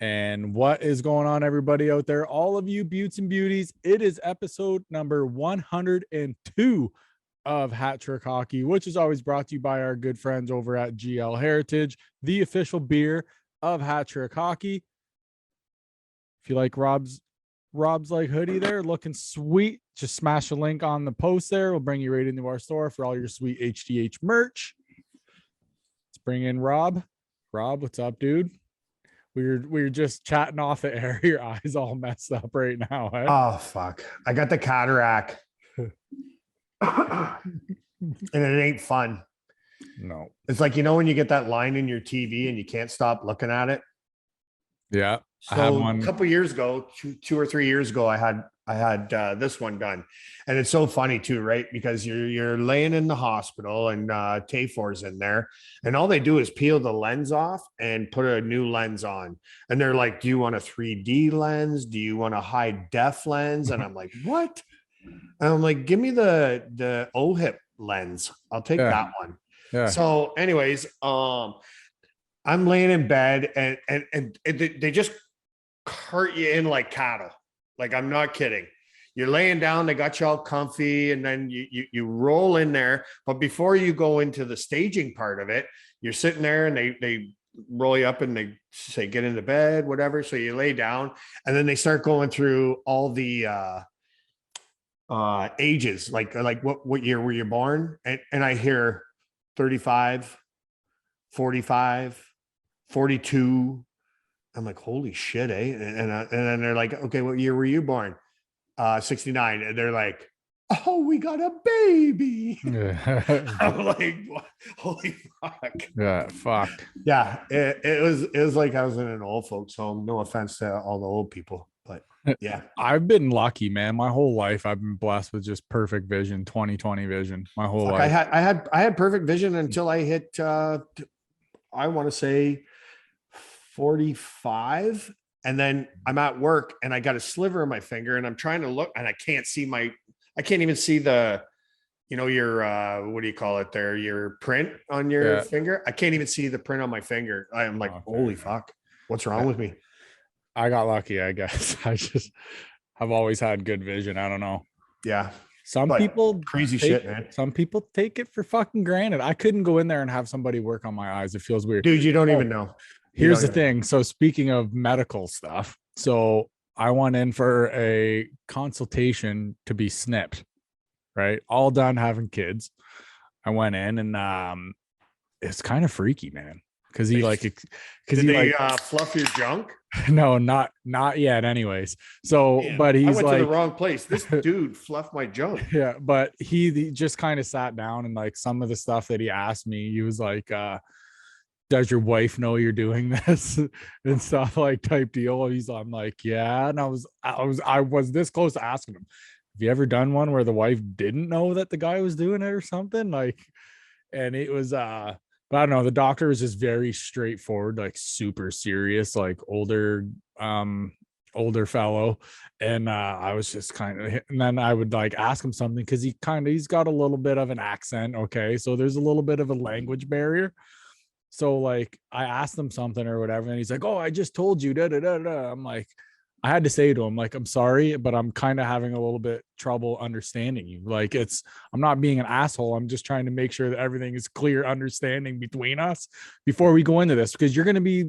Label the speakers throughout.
Speaker 1: And what is going on, everybody out there? All of you beauts and beauties, it is episode number 102 of Hat Trick Hockey, which is always brought to you by our good friends over at GL Heritage, the official beer of Hat Trick Hockey. If you like Rob's like hoodie there, looking sweet, just smash a link on the post there. We'll bring you right into our store for all your sweet HTH merch. Let's bring in Rob. Rob, what's up, dude? We were just chatting off the air. Your eyes all messed up right now. Eh?
Speaker 2: Oh fuck! I got the cataract, and it ain't fun.
Speaker 1: No,
Speaker 2: it's like when you get that line in your TV and you can't stop looking at it.
Speaker 1: Yeah.
Speaker 2: So a couple years ago, two or 3 years ago, I had this one done, and it's so funny too, right? Because you're laying in the hospital and Tayfor's in there, and all they do is peel the lens off and put a new lens on, and they're like, "Do you want a 3D lens? Do you want a high def lens?" And I'm like, "What?" And I'm like, "Give me the OHIP lens. I'll take that one." Yeah. So, anyways, I'm laying in bed and they just cart you in like cattle. Like, I'm not kidding. You're laying down, they got you all comfy, and then you roll in there. But before you go into the staging part of it, you're sitting there and they roll you up and they say, get into bed, whatever. So you lay down, and then they start going through all the ages, like what year were you born? And I hear 35, 45, 42. I'm like, holy shit, eh? And then they're like, okay, what year were you born? 69. And they're like, oh, we got a baby. I'm like, what? Holy fuck.
Speaker 1: Yeah, fuck.
Speaker 2: Yeah, it was like I was in an old folks home. No offense to all the old people, but yeah.
Speaker 1: I've been lucky, man. My whole life I've been blessed with just perfect vision, 20/20 vision. My whole life.
Speaker 2: I had perfect vision until I hit I want to say 45, and then I'm at work and I got a sliver in my finger and I'm trying to look and I can't even see the your what do you call it there, your print on your finger. I can't even see the print on my finger. I'm like, holy fuck, what's wrong with me?
Speaker 1: I got lucky, I guess. I've always had good vision. I don't know.
Speaker 2: Yeah.
Speaker 1: Some people
Speaker 2: shit, man.
Speaker 1: Some people take it for fucking granted. I couldn't go in there and have somebody work on my eyes. It feels weird.
Speaker 2: Dude, you don't even know.
Speaker 1: Here's the thing. So speaking of medical stuff, so I went in for a consultation to be snipped, right? All done having kids. I went in and it's kind of freaky, man. Cause he
Speaker 2: fluff your junk?
Speaker 1: No, not yet. Anyways. So,
Speaker 2: damn,
Speaker 1: but he's
Speaker 2: I went to the wrong place. This dude fluffed my junk.
Speaker 1: Yeah. But he just kind of sat down and like some of the stuff that he asked me, he was like, does your wife know you're doing this and stuff like type deal? I'm like, yeah. And I was this close to asking him, have you ever done one where the wife didn't know that the guy was doing it or something? Like, and it was, but I don't know. The doctor was just very straightforward, like super serious, like older fellow. And I was just kind of, and then I would like ask him something because he's got a little bit of an accent. Okay. So there's a little bit of a language barrier. So like I asked him something or whatever, and he's like, oh, I just told you, da, da, da, da. I'm like, I had to say to him, like, I'm sorry, but I'm kind of having a little bit trouble understanding you. Like I'm not being an asshole. I'm just trying to make sure that everything is clear understanding between us before we go into this, because you're going to be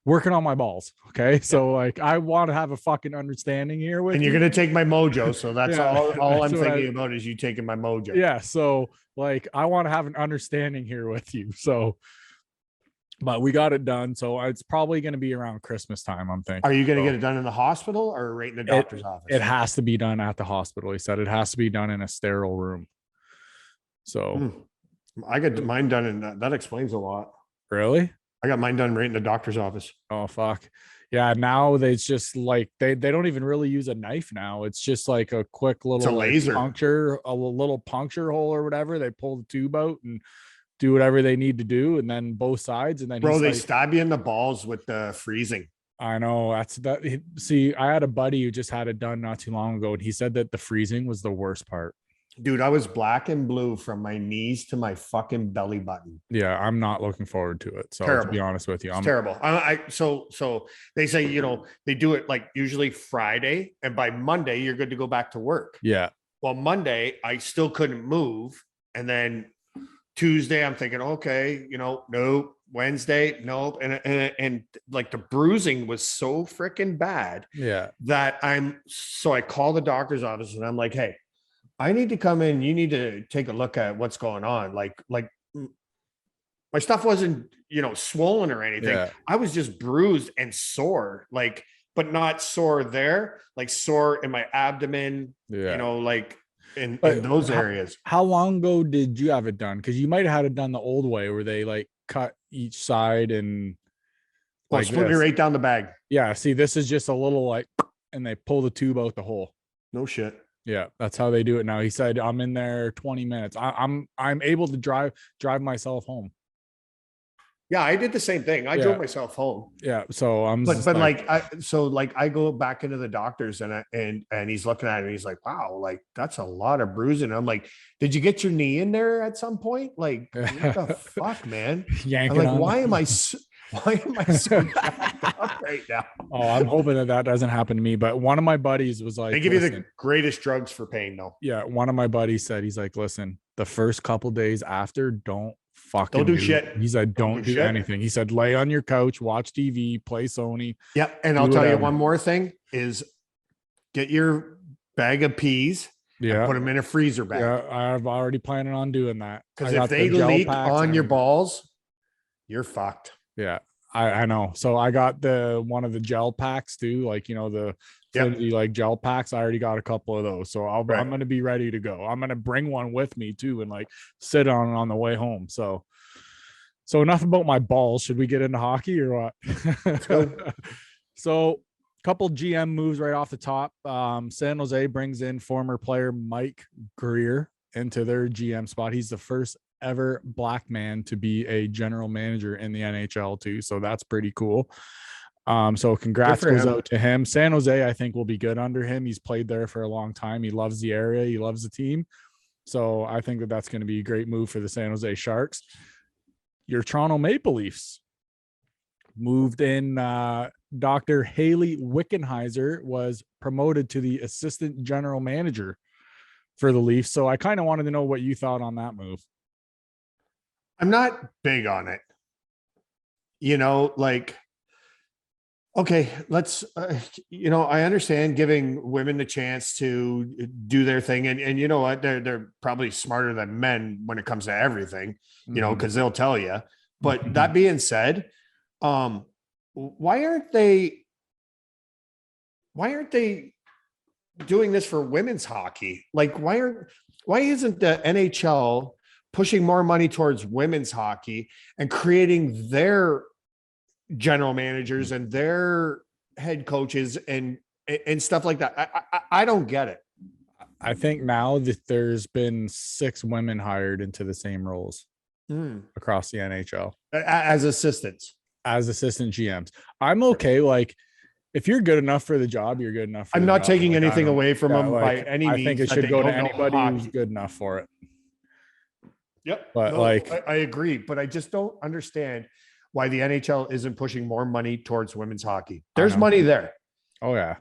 Speaker 1: working on my balls. Okay. So like, I want to have a fucking understanding here with
Speaker 2: and you're
Speaker 1: you.
Speaker 2: going to take my mojo. So that's all I'm thinking about is you taking my mojo.
Speaker 1: Yeah. So like, I want to have an understanding here with you. So, but we got it done. So it's probably going to be around Christmas time, I'm thinking.
Speaker 2: Are you going to get it done in the hospital or right in the doctor's office?
Speaker 1: It has to be done at the hospital. He said it has to be done in a sterile room. So
Speaker 2: I got mine done in that explains a lot.
Speaker 1: Really?
Speaker 2: I got mine done right in the doctor's office.
Speaker 1: Oh, fuck. Yeah. Now it's just like, they don't even really use a knife now. It's just like a quick little
Speaker 2: laser
Speaker 1: puncture, a little puncture hole or whatever. They pull the tube out and do whatever they need to do, and then both sides, and then
Speaker 2: bro, they stab you in the balls with the freezing.
Speaker 1: I know that's that. See, I had a buddy who just had it done not too long ago, and he said that the freezing was the worst part.
Speaker 2: Dude, I was black and blue from my knees to my fucking belly button.
Speaker 1: Yeah, I'm not looking forward to it. So to
Speaker 2: Terrible.
Speaker 1: be honest with you,
Speaker 2: It's terrible. So they say, they do it like usually Friday, and by Monday you're good to go back to work.
Speaker 1: yeah.
Speaker 2: Well, Monday I still couldn't move, and then Tuesday I'm thinking, okay, nope. Wednesday, nope. And like the bruising was so freaking bad
Speaker 1: Yeah.
Speaker 2: that I call the doctor's office and I'm like, hey, I need to come in. You need to take a look at what's going on. Like my stuff wasn't, swollen or anything.
Speaker 1: Yeah.
Speaker 2: I was just bruised and sore, but not sore there, like sore in my abdomen,
Speaker 1: Yeah.
Speaker 2: like in those areas.
Speaker 1: How long ago did you have it done? Because you might have had it done the old way where they like cut each side and
Speaker 2: like split me right down the bag.
Speaker 1: Yeah. See, this is just a little like, and they pull the tube out the hole.
Speaker 2: No shit.
Speaker 1: Yeah, that's how they do it now. He said, "I'm in there 20 minutes. I'm able to drive myself home."
Speaker 2: Yeah, I did the same thing. I drove myself home.
Speaker 1: Yeah, so I'm.
Speaker 2: But I go back into the doctor's and he's looking at it and he's like, "Wow, like that's a lot of bruising." I'm like, "Did you get your knee in there at some point? Like, what the fuck, man?"
Speaker 1: Yanking
Speaker 2: I'm like, why am I so jacked up right now?
Speaker 1: Oh, I'm hoping that doesn't happen to me. But one of my buddies was like,
Speaker 2: they give you the greatest drugs for pain, though.
Speaker 1: Yeah, one of my buddies said, he's like, listen, the first couple days after, don't
Speaker 2: do shit.
Speaker 1: He said, don't do anything. He said, lay on your couch, watch TV, play Sony.
Speaker 2: Yep. And I'll tell you one more thing is get your bag of peas. Yeah. Put them in a freezer bag.
Speaker 1: Yeah. I've already planning on doing that.
Speaker 2: Because if they leak on your balls, you're fucked.
Speaker 1: Yeah. I know. So I got one of the gel packs too. Like, the like gel packs. I already got a couple of those. So I'm going to be ready to go. I'm going to bring one with me too, and like sit on the way home. So enough about my balls. Should we get into hockey or what?
Speaker 2: Let's go.
Speaker 1: So couple GM moves right off the top. San Jose brings in former player Mike Greer into their GM spot. He's the first ever black man to be a general manager in the NHL too. So that's pretty cool. So congrats goes out to him. San Jose, I think, will be good under him. He's played there for a long time. He loves the area. He loves the team. So I think that's going to be a great move for the San Jose Sharks. Your Toronto Maple Leafs moved in. Dr. Haley Wickenheiser was promoted to the assistant general manager for the Leafs. So I kind of wanted to know what you thought on that move.
Speaker 2: I'm not big on it. Okay, let's, I understand giving women the chance to do their thing. And you know what? They're probably smarter than men when it comes to everything, because they'll tell you. But that being said, why aren't they doing this for women's hockey? Like, why isn't the NHL pushing more money towards women's hockey and creating their general managers and their head coaches and stuff like that? I don't get it.
Speaker 1: I think now that there's been 6 women hired into the same roles across the NHL
Speaker 2: as assistant
Speaker 1: GMs. I'm okay. Like, if you're good enough for the job, you're good enough.
Speaker 2: I'm not taking anything away from them by any means.
Speaker 1: I think it should go to anybody who's good enough for it.
Speaker 2: Yep.
Speaker 1: But
Speaker 2: I agree, but I just don't understand why the NHL isn't pushing more money towards women's hockey. There's money there.
Speaker 1: Oh yeah.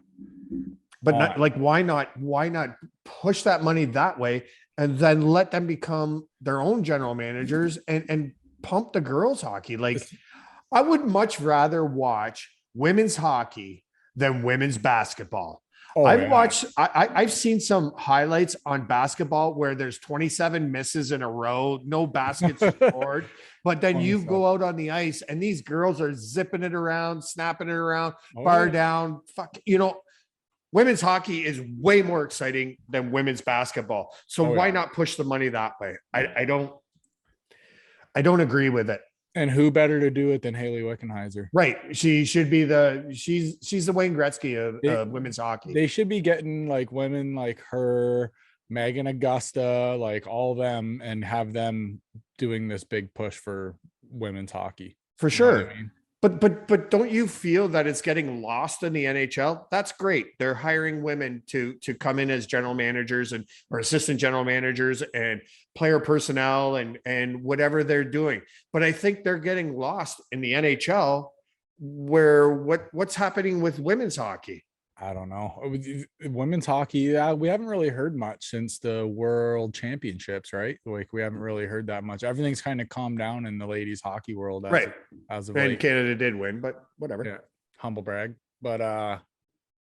Speaker 2: But why not push that money that way and then let them become their own general managers and pump the girls hockey? Like, I would much rather watch women's hockey than women's basketball. I've seen some highlights on basketball where there's 27 misses in a row, no baskets scored, but then you go out on the ice and these girls are zipping it around, snapping it around, down. Women's hockey is way more exciting than women's basketball. So why not push the money that way? I don't agree with it.
Speaker 1: And who better to do it than Haley Wickenheiser?
Speaker 2: Right. She should be she's the Wayne Gretzky of women's hockey.
Speaker 1: They should be getting like women like her, Megan Augusta, like all of them, and have them doing this big push for women's hockey.
Speaker 2: For sure.
Speaker 1: I mean?
Speaker 2: But don't you feel that it's getting lost in the NHL? That's great. They're hiring women to come in as general managers and or assistant general managers and player personnel and whatever they're doing. But I think they're getting lost in the NHL where what's happening with women's hockey?
Speaker 1: I don't know. Women's hockey, yeah, we haven't really heard much since the World Championships, right? Like we haven't really heard that much. Everything's kind of calmed down in the ladies hockey world as of
Speaker 2: And
Speaker 1: late.
Speaker 2: Canada did win, but whatever.
Speaker 1: Yeah, humble brag. But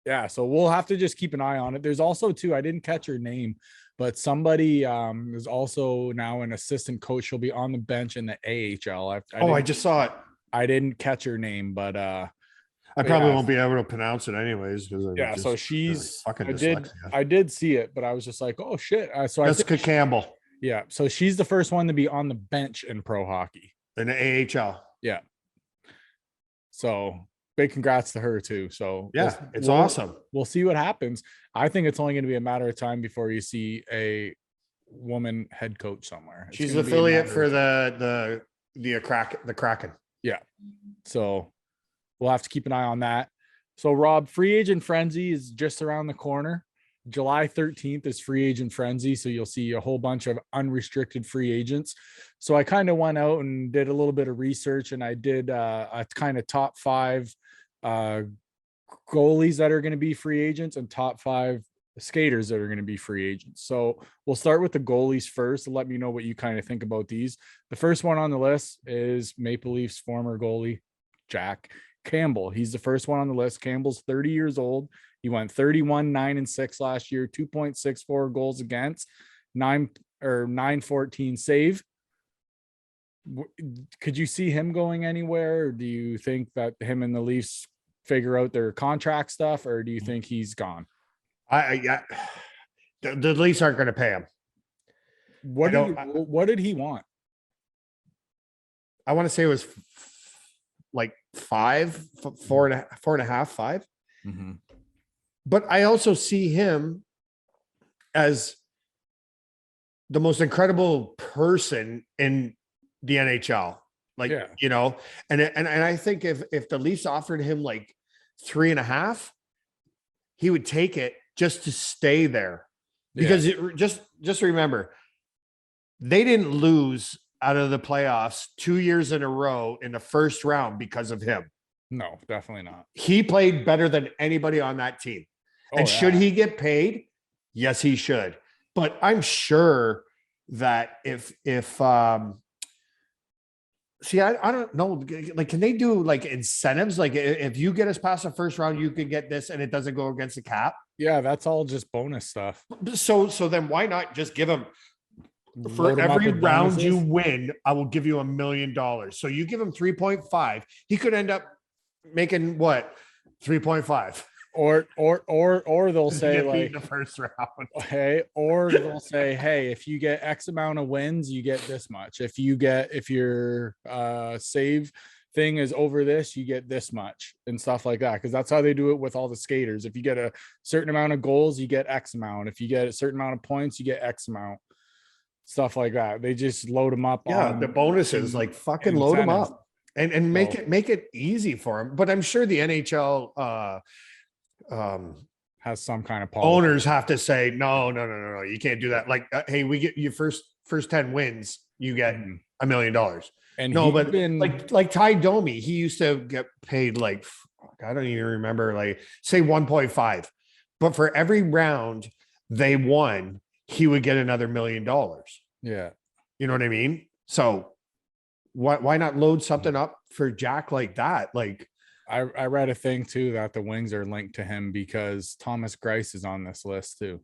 Speaker 1: yeah, so we'll have to just keep an eye on it. There's also too, I didn't catch her name, but somebody is also now an assistant coach. She'll be on the bench in the AHL.
Speaker 2: I just saw it.
Speaker 1: I didn't catch her name, but
Speaker 2: I probably won't be able to pronounce it anyways.
Speaker 1: So she's
Speaker 2: fucking
Speaker 1: I did see it, but I was just like, oh shit. So
Speaker 2: Jessica Campbell.
Speaker 1: Yeah. So she's the first one to be on the bench in pro hockey.
Speaker 2: In the AHL.
Speaker 1: Yeah. So big congrats to her too. So
Speaker 2: yeah, it's awesome.
Speaker 1: We'll see what happens. I think it's only going to be a matter of time before you see a woman head coach somewhere.
Speaker 2: She's affiliate for the Kraken.
Speaker 1: Yeah. So we'll have to keep an eye on that. So Rob, free agent frenzy is just around the corner. July 13th is free agent frenzy. So you'll see a whole bunch of unrestricted free agents. So I kind of went out and did a little bit of research, and I did a kind of top 5 goalies that are going to be free agents and top 5 skaters that are going to be free agents. So we'll start with the goalies first. Let me know what you kind of think about these. The first one on the list is Maple Leafs former goalie Jack Campbell. He's the first one on the list. Campbell's 30 years old. He went 31, 9-6 last year, 2.64 goals against, 914 save. Could you see him going anywhere? Or do you think that him and the Leafs figure out their contract stuff, or do you think he's gone?
Speaker 2: The Leafs aren't going to pay him.
Speaker 1: What did he want?
Speaker 2: I want to say it was like 4.5, 5.
Speaker 1: Mm-hmm.
Speaker 2: But I also see him as the most incredible person in the NHL. Like, you know, and I think if the Leafs offered him like 3.5, he would take it just to stay there. Because just remember, they didn't lose out of the playoffs 2 years in a row in the first round because of him.
Speaker 1: No, definitely not.
Speaker 2: He played better than anybody on that team. And should he get paid? Yes, he should. But I'm sure that if I don't know, like, can they do like incentives? Like if you get us past the first round, you can get this and it doesn't go against the cap.
Speaker 1: Yeah, that's all just bonus stuff.
Speaker 2: So then why not just give him for every round you win, I will give you $1 million. So you give him 3.5. He could end up making what? 3.5.
Speaker 1: Or they'll say like
Speaker 2: the first round.
Speaker 1: Hey, or they'll say, hey, if you get X amount of wins, you get this much. If your save thing is over this, you get this much and stuff like that. Because that's how they do it with all the skaters. If you get a certain amount of goals, you get X amount. If you get a certain amount of points, you get X amount. Stuff like that. They just load them up.
Speaker 2: Yeah, the bonuses, like fucking load them up and make it easy for them. But I'm sure the NHL
Speaker 1: has some kind of policy.
Speaker 2: Owners have to say no, you can't do that. Like, hey, we get you first 10 wins, you get $1 million.
Speaker 1: And
Speaker 2: no, but like Ty Domi, he used to get paid like, I don't even remember, like say 1.5, but for every round they won, he would get another $1 million.
Speaker 1: Yeah,
Speaker 2: you know what I mean. So why not load something up for Jack like that? Like,
Speaker 1: I read a thing too that the Wings are linked to him because Thomas Greiss is on this list too.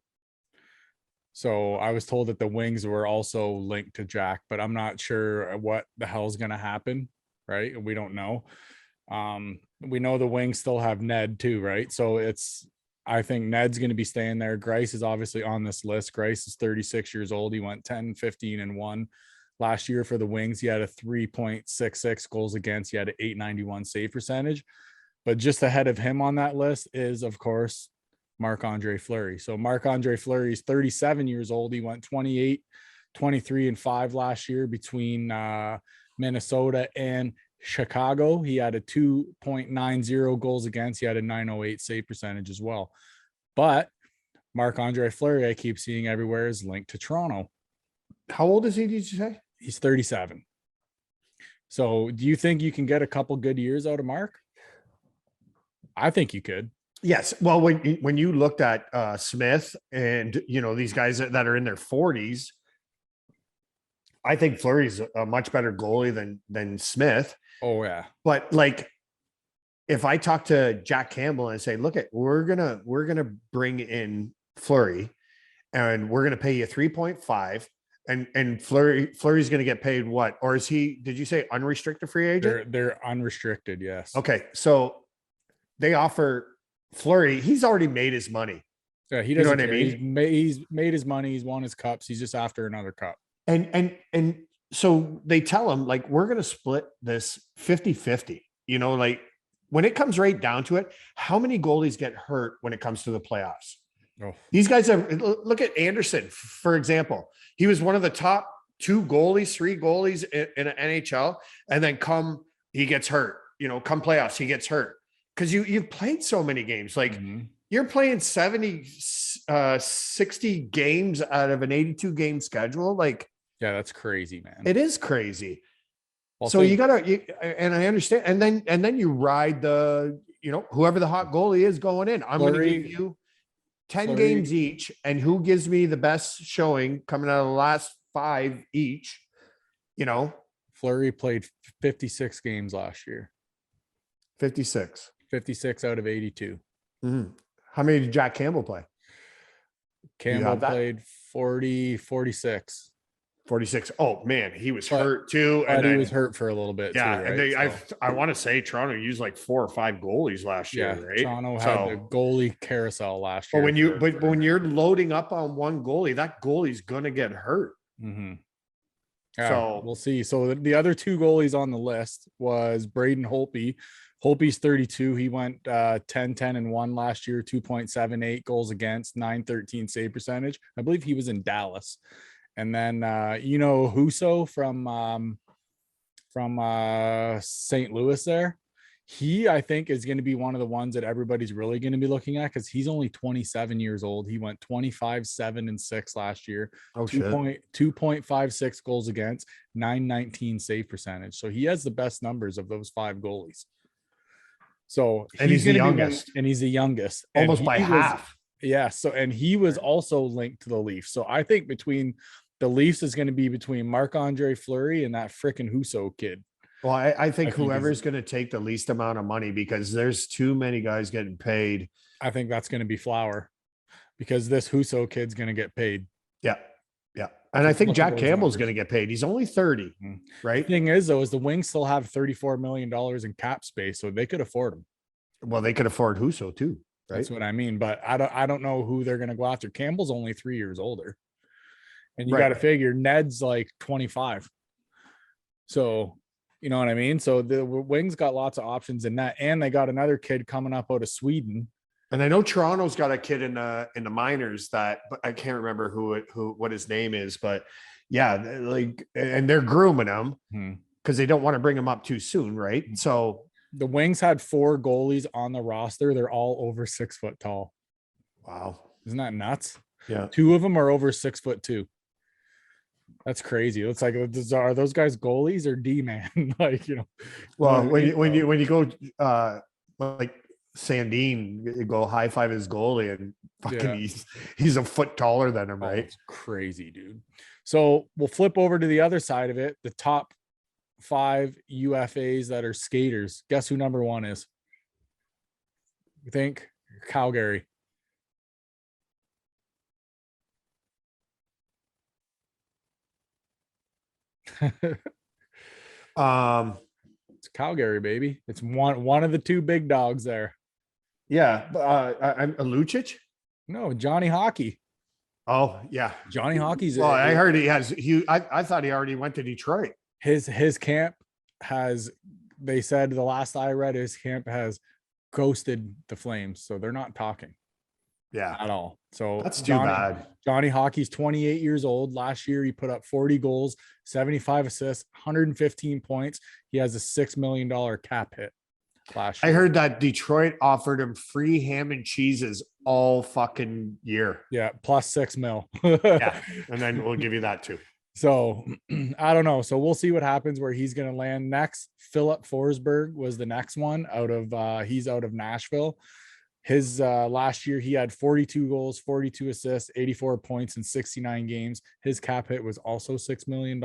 Speaker 1: So I was told that the Wings were also linked to Jack, but I'm not sure what the hell's going to happen. Right. We don't know. We know the Wings still have Ned too. Right. So I think Ned's going to be staying there. Greiss is obviously on this list. Greiss is 36 years old. He went 10, 15 and 1 last year for the Wings. He had a 3.66 goals against. He had an 891 save percentage. But just ahead of him on that list is, of course, Marc-Andre Fleury. So Marc-Andre Fleury is 37 years old. He went 28, 23 and 5 last year between Minnesota and Chicago, he had a 2.90 goals against. He had a 908 save percentage as well. But Marc-Andre Fleury, I keep seeing everywhere, is linked to Toronto.
Speaker 2: How old is he, did you say?
Speaker 1: He's 37. So do you think you can get a couple good years out of Mark? I think you could.
Speaker 2: Yes. Well, when you looked at Smith and, these guys that are in their 40s, I think Fleury's a much better goalie than Smith.
Speaker 1: Oh, yeah.
Speaker 2: But like, if I talk to Jack Campbell and say, look, we're gonna bring in Fleury and we're gonna pay you 3.5, and Fleury's gonna get paid what? Or is he, did you say unrestricted free agent?
Speaker 1: They're unrestricted, yes.
Speaker 2: Okay. So they offer Fleury, he's already made his money.
Speaker 1: Yeah, he doesn't. You know what I mean? He's made his money. He's won his cups. He's just after another cup.
Speaker 2: And so they tell him, like, we're going to split this 50-50, like when it comes right down to it, how many goalies get hurt when it comes to the playoffs? Oh. These guys look at Anderson, for example. He was one of the top three goalies in an NHL. And then he gets hurt, come playoffs, he gets hurt. Because you've played so many games, like you're playing 60 games out of an 82 game schedule. Like,
Speaker 1: yeah, that's crazy, man.
Speaker 2: It is crazy. So you and I understand. And then you ride whoever the hot goalie is going in. I'm going to give you 10 games each. And who gives me the best showing coming out of the last 5 each,
Speaker 1: Fleury played 56 games last year.
Speaker 2: 56
Speaker 1: out of 82.
Speaker 2: Mm-hmm. How many did Jack Campbell play?
Speaker 1: Campbell played 46.
Speaker 2: Oh man, he was hurt too.
Speaker 1: And he was hurt for a little bit.
Speaker 2: Yeah.
Speaker 1: Too, right?
Speaker 2: And I want to say Toronto used like 4 or 5 goalies last year, right?
Speaker 1: Toronto had the goalie carousel last year.
Speaker 2: But when you're loading up on one goalie, that goalie's going to get hurt.
Speaker 1: Mm-hmm. Yeah, so we'll see. So the other 2 goalies on the list was Braden Holtby. Holtby's 32. He went 10-10-1 last year, 2.78 goals against, 913 save percentage. I believe he was in Dallas. And then Husso from St. Louis there. He, I think, is going to be one of the ones that everybody's really going to be looking at because he's only 27 years old. He went 25-7-6 last year. 2.56 goals against, 919 save percentage. So he has the best numbers of those 5 goalies. So
Speaker 2: he's the youngest.
Speaker 1: He's the youngest.
Speaker 2: Almost by half.
Speaker 1: Yeah. So, and he was also linked to the Leafs. So I think between the Leafs is going to be between Marc-Andre Fleury and that frickin' Husso kid.
Speaker 2: Well, I think whoever's going to take the least amount of money, because there's too many guys getting paid.
Speaker 1: I think that's going to be Flower, because this Husso kid's going to get paid.
Speaker 2: Yeah. Yeah. And I think Jack Campbell's going to get paid. He's only 30, right?
Speaker 1: The thing is, though, is the Wings still have $34 million in cap space, so they could afford him.
Speaker 2: Well, they could afford Husso too, right?
Speaker 1: That's what I mean. But I don't know who they're going to go after. Campbell's only 3 years older. And you got to figure Ned's like 25. So, you know what I mean? So the Wings got lots of options in that. And they got another kid coming up out of Sweden.
Speaker 2: And I know Toronto's got a kid in the minors that, but I can't remember what his name is, but yeah, like, and they're grooming him because they don't want to bring him up too soon, right? So
Speaker 1: the Wings had 4 goalies on the roster. They're all over 6 foot tall.
Speaker 2: Wow.
Speaker 1: Isn't that nuts?
Speaker 2: Yeah.
Speaker 1: 2 of them are over 6'2". That's crazy. It's like, are those guys goalies or D-man? Like,
Speaker 2: well, when you go like Sandin, you go high five his goalie and fucking he's a foot taller than him, right?
Speaker 1: It's crazy, dude. So we'll flip over to the other side of it. The top 5 UFAs that are skaters. Guess who number 1 is? You think? Calgary. It's Calgary, baby. It's one of the 2 big dogs there.
Speaker 2: Yeah. I'm a Lucic.
Speaker 1: No, Johnny Hockey.
Speaker 2: Oh yeah,
Speaker 1: Johnny Hockey's.
Speaker 2: Well, I heard he has. I thought he already went to Detroit.
Speaker 1: His camp has. They said the last I read, his camp has ghosted the Flames, so they're not talking.
Speaker 2: Yeah.
Speaker 1: at all. So
Speaker 2: That's too bad.
Speaker 1: Johnny Hockey's 28 years old. Last year, he put up 40 goals, 75 assists, 115 points. He has a $6 million cap hit last year.
Speaker 2: I heard that Detroit offered him free ham and cheeses all fucking year.
Speaker 1: Yeah, plus $6 million.
Speaker 2: Yeah. And then we'll give you that too.
Speaker 1: So I don't know. So we'll see what happens where he's going to land next. Philip Forsberg was the next one he's out of Nashville. His last year, he had 42 goals, 42 assists, 84 points in 69 games. His cap hit was also $6 million.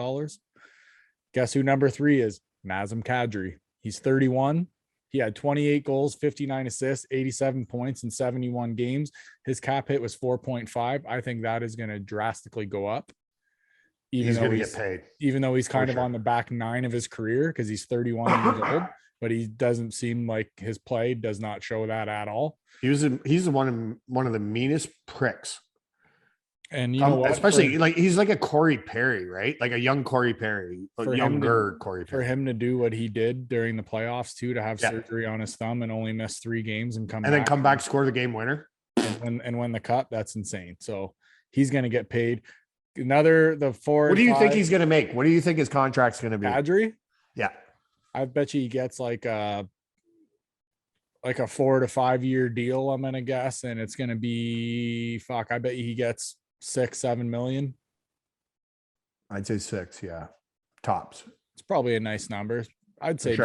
Speaker 1: Guess who number 3 is? Nazem Kadri. He's 31. He had 28 goals, 59 assists, 87 points in 71 games. His cap hit was 4.5. I think that is going to drastically go up.
Speaker 2: He's going to get paid.
Speaker 1: Even though he's kind of on the back 9 of his career because he's 31 years old, but he doesn't seem like his play does not show that at all.
Speaker 2: He's one of the meanest pricks.
Speaker 1: And you know what?
Speaker 2: Especially he's like a Corey Perry, right? Like a young Corey Perry, Corey Perry.
Speaker 1: For him to do what he did during the playoffs too, to have surgery on his thumb and only miss 3 games and then come back, score the game winner and win the cup. That's insane. So he's going to get paid. The 4.
Speaker 2: What do you think he's going to make? What do you think his contract's going to be?
Speaker 1: Kadri?
Speaker 2: Yeah.
Speaker 1: I bet you he gets like a 4 to 5 year deal, I'm going to guess. And it's going to be, I bet you he gets 6-7 million.
Speaker 2: I'd say 6. Yeah. Tops.
Speaker 1: It's probably a nice number. I'd say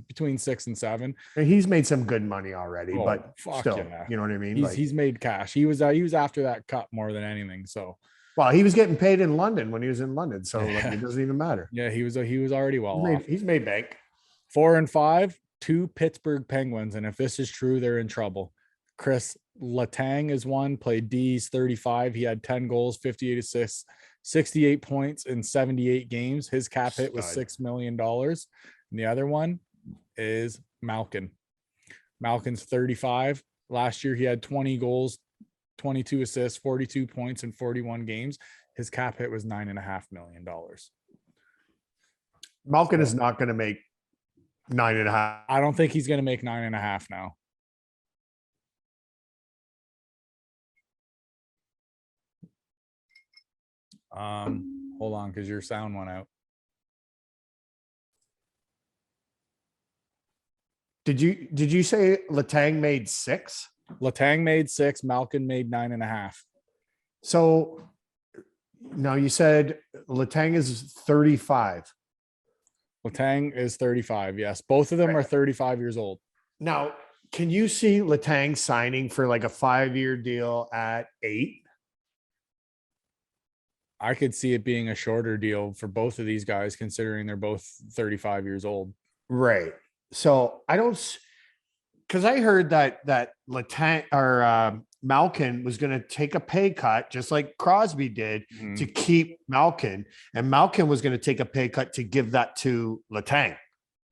Speaker 1: between 6 and 7.
Speaker 2: He's made some good money already, but still, you know what I mean?
Speaker 1: He's made cash. He was after that cup more than anything. So,
Speaker 2: well, he was getting paid in London when he was in London. So it doesn't even matter.
Speaker 1: Yeah. He was already off.
Speaker 2: He's made bank.
Speaker 1: 4 and 5, 2 Pittsburgh Penguins. And if this is true, they're in trouble. Chris Letang is one, played D's 35. He had 10 goals, 58 assists, 68 points in 78 games. His cap hit was $6 million. And the other one is Malkin. Malkin's 35. Last year, he had 20 goals, 22 assists, 42 points in 41 games. His cap hit was $9.5 million.
Speaker 2: Malkin is not going to make 9.5.
Speaker 1: I don't think he's going to make 9.5 now. Hold on, because your sound went out.
Speaker 2: Did you say Letang made 6?
Speaker 1: Letang made 6. Malkin made 9.5.
Speaker 2: So now you said Letang is 35.
Speaker 1: Letang is 35. Yes, both of them are 35 years old.
Speaker 2: Now, can you see Letang signing for like a 5-year deal at 8?
Speaker 1: I could see it being a shorter deal for both of these guys, considering they're both 35 years old.
Speaker 2: Right. So I don't, because I heard that Letang or Malkin was going to take a pay cut, just like Crosby did, to keep Malkin, and Malkin was going to take a pay cut to give that to Letang.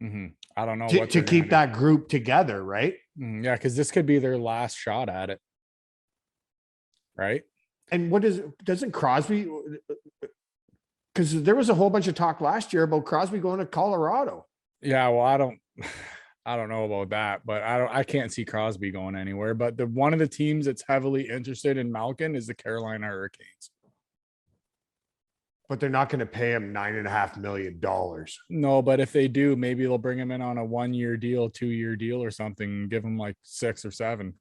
Speaker 1: I don't know
Speaker 2: to keep that group together, right?
Speaker 1: Yeah, because this could be their last shot at it, right?
Speaker 2: And doesn't Crosby? Because there was a whole bunch of talk last year about Crosby going to Colorado.
Speaker 1: Yeah, well, I don't know about that, but I can't see Crosby going anywhere. But one of the teams that's heavily interested in Malkin is the Carolina Hurricanes.
Speaker 2: But they're not going to pay him $9.5 million.
Speaker 1: No, but if they do, maybe they'll bring him in on a 1-year deal, 2-year deal or something, and give him like 6 or 7.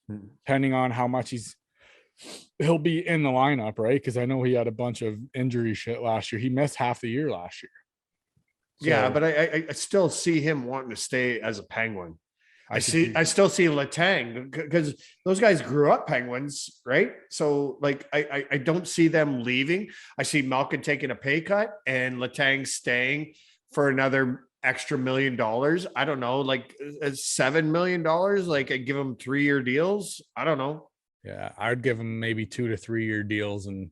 Speaker 1: Depending on how much he'll be in the lineup, right? Because I know he had a bunch of injury shit last year. He missed half the year last year.
Speaker 2: So, yeah, but I still see him wanting to stay as a Penguin. I still see Letang, because those guys grew up Penguins, right? So like I don't see them leaving. I see Malkin taking a pay cut and Letang staying for another extra $1 million. I don't know, like $7 million. Like I give them 3-year deals. I don't know.
Speaker 1: Yeah, I'd give him maybe 2 to 3 year deals and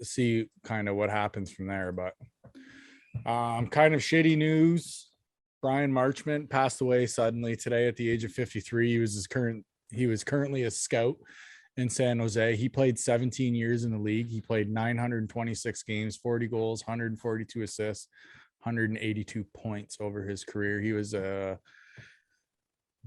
Speaker 1: see kind of what happens from there. But kind of shitty news. Brian Marchment passed away suddenly today at the age of 53. He was currently a scout in San Jose. He played 17 years in the league. He played 926 games, 40 goals, 142 assists, 182 points over his career. He was a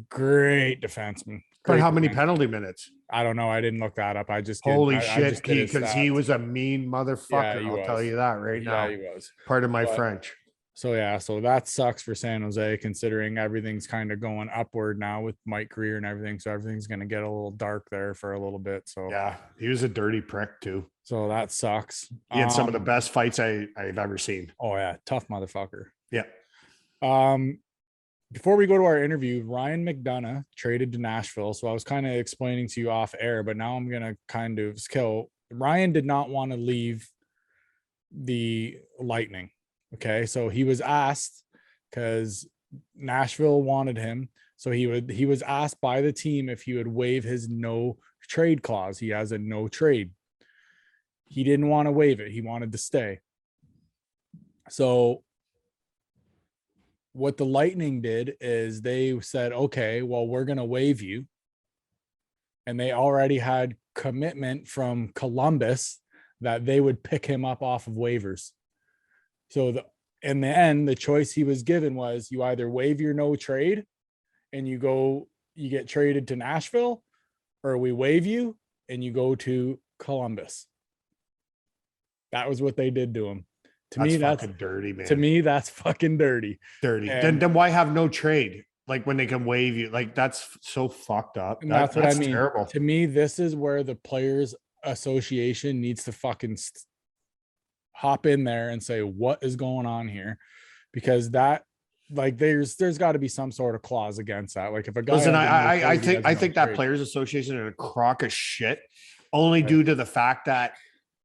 Speaker 1: great defenseman,
Speaker 2: But how many
Speaker 1: man.
Speaker 2: penalty minutes?
Speaker 1: I don't know. I didn't look that up. I just
Speaker 2: Holy
Speaker 1: I
Speaker 2: shit,
Speaker 1: just did his
Speaker 2: because he
Speaker 1: stats.
Speaker 2: was a mean
Speaker 1: Yeah,
Speaker 2: motherfucker.
Speaker 1: he
Speaker 2: I'll tell
Speaker 1: was.
Speaker 2: you that right
Speaker 1: Yeah,
Speaker 2: now.
Speaker 1: he was.
Speaker 2: Pardon my
Speaker 1: But-
Speaker 2: French.
Speaker 1: So yeah, so that sucks for San Jose considering everything's kind of going upward now with Mike Greer and everything. So everything's going to get a little dark there for a little bit. So
Speaker 2: Yeah, he was a dirty prick too.
Speaker 1: So that sucks.
Speaker 2: He had some of the best fights I've ever seen.
Speaker 1: Oh yeah, tough motherfucker.
Speaker 2: Yeah.
Speaker 1: Before we go to our interview, Ryan McDonagh traded to Nashville. So I was kind of explaining to you off air, but now I'm gonna kind of skill. Ryan did not want to leave the Lightning. Okay, so he was asked because Nashville wanted him. So he was asked by the team if he would waive his no trade clause. He has a no trade. He didn't want to waive it. He wanted to stay. So what the Lightning did is they said, okay, well, we're going to waive you. And they already had commitment from Columbus that they would pick him up off of waivers. So in the end, the choice he was given was you either waive your no trade and you get traded to Nashville, or we waive you and you go to Columbus. That was what they did to him. That's
Speaker 2: fucking dirty, man.
Speaker 1: To me, that's fucking dirty.
Speaker 2: Dirty. Then why have no trade? Like when they can waive you, like that's so fucked up.
Speaker 1: That's what I mean.
Speaker 2: Terrible.
Speaker 1: To me, this is where the Players Association needs to fucking hop in there and say, what is going on here? Because that, like, there's got to be some sort of clause against that. Like if a guy,
Speaker 2: listen, I think that Players Association is a crock of shit, only due to the fact that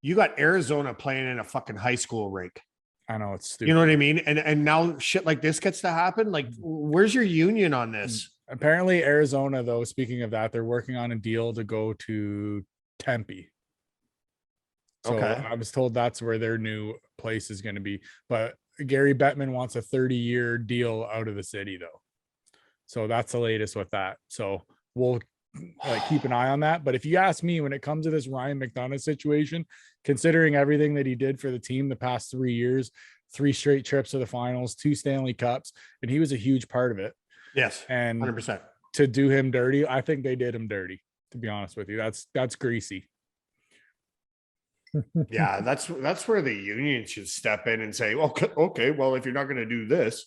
Speaker 2: you got Arizona playing in a fucking high school rink.
Speaker 1: I know it's stupid.
Speaker 2: You know what I mean? And now shit like this gets to happen. Like, where's your union on this?
Speaker 1: Apparently Arizona, though, speaking of that, they're working on a deal to go to Tempe. So
Speaker 2: okay.
Speaker 1: I was told that's where their new place is going to be. But Gary Bettman wants a 30-year deal out of the city, though. So that's the latest with that. So we'll keep an eye on that. But if you ask me, when it comes to this Ryan McDonagh situation, considering everything that he did for the team the past 3 years, 3 straight trips to the finals, 2 Stanley Cups, and he was a huge part of it.
Speaker 2: Yes,
Speaker 1: and
Speaker 2: 100%.
Speaker 1: To do him dirty, I think they did him dirty. To be honest with you, that's greasy.
Speaker 2: Yeah, that's where the union should step in and say, okay, well, if you're not going to do this,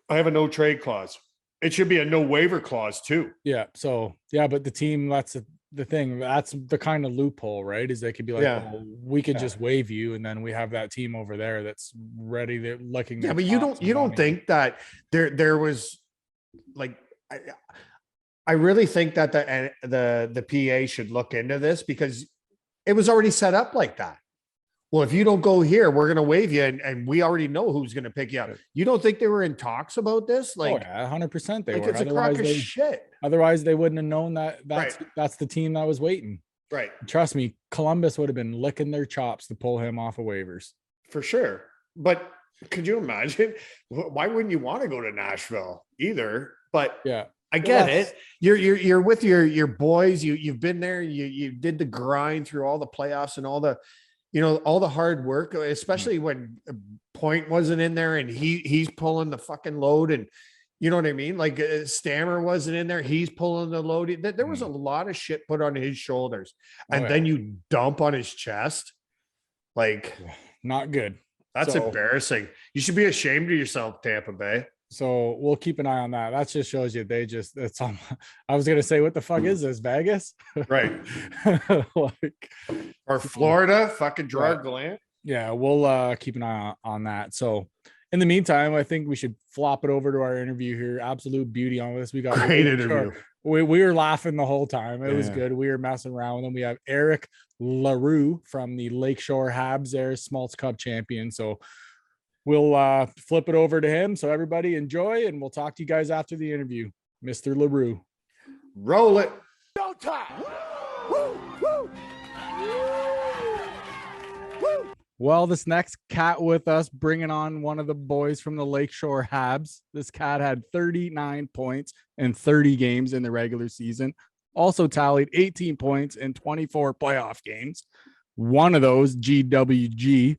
Speaker 2: I have a no trade clause. It should be a no waiver clause too.
Speaker 1: Yeah. So yeah, but the team, that's the thing. That's the kind of loophole, right? Is they could be like, well, we could just waive you, and then we have that team over there that's ready. They're looking.
Speaker 2: Yeah, but you don't think that there was like. I really think that the PA should look into this because it was already set up like that. Well, if you don't go here, we're going to waive you, and we already know who's going to pick you up. You don't think they were in talks about this? Like,
Speaker 1: 100% they were.
Speaker 2: It's a crock of shit.
Speaker 1: Otherwise, they wouldn't have known that's the team that was waiting.
Speaker 2: Right.
Speaker 1: Trust me, Columbus would have been licking their chops to pull him off of waivers.
Speaker 2: For sure. But could you imagine? Why wouldn't you want to go to Nashville either? But
Speaker 1: yeah.
Speaker 2: I get it. You're with your boys. You've been there. You did the grind through all the playoffs and all the hard work, especially when Point wasn't in there and he's pulling the fucking load, and you know what I mean? Like Stammer wasn't in there. He's pulling the load. There was a lot of shit put on his shoulders, and then you dump on his chest. Like,
Speaker 1: not good.
Speaker 2: That's embarrassing. You should be ashamed of yourself, Tampa Bay.
Speaker 1: So we'll keep an eye on that. That just shows you it's on. I was gonna say, what the fuck is this, Vegas?
Speaker 2: Right. Or Florida, fucking Gerard Gallant.
Speaker 1: Yeah, we'll keep an eye on that. So in the meantime, I think we should flop it over to our interview here. Absolute beauty on this. We got
Speaker 2: great interview.
Speaker 1: We were laughing the whole time. It was good. We were messing around with them. We have Eric Larue from the Lakeshore Habs, there, Schmalz Cup champion. So we'll flip it over to him. So everybody enjoy, and we'll talk to you guys after the interview. Mr. Larue.
Speaker 2: Roll it.
Speaker 3: Showtime. Woo, woo.
Speaker 1: Woo. Well, this next cat with us, bringing on one of the boys from the Lakeshore Habs. This cat had 39 points in 30 games in the regular season. Also tallied 18 points in 24 playoff games. One of those, GWG.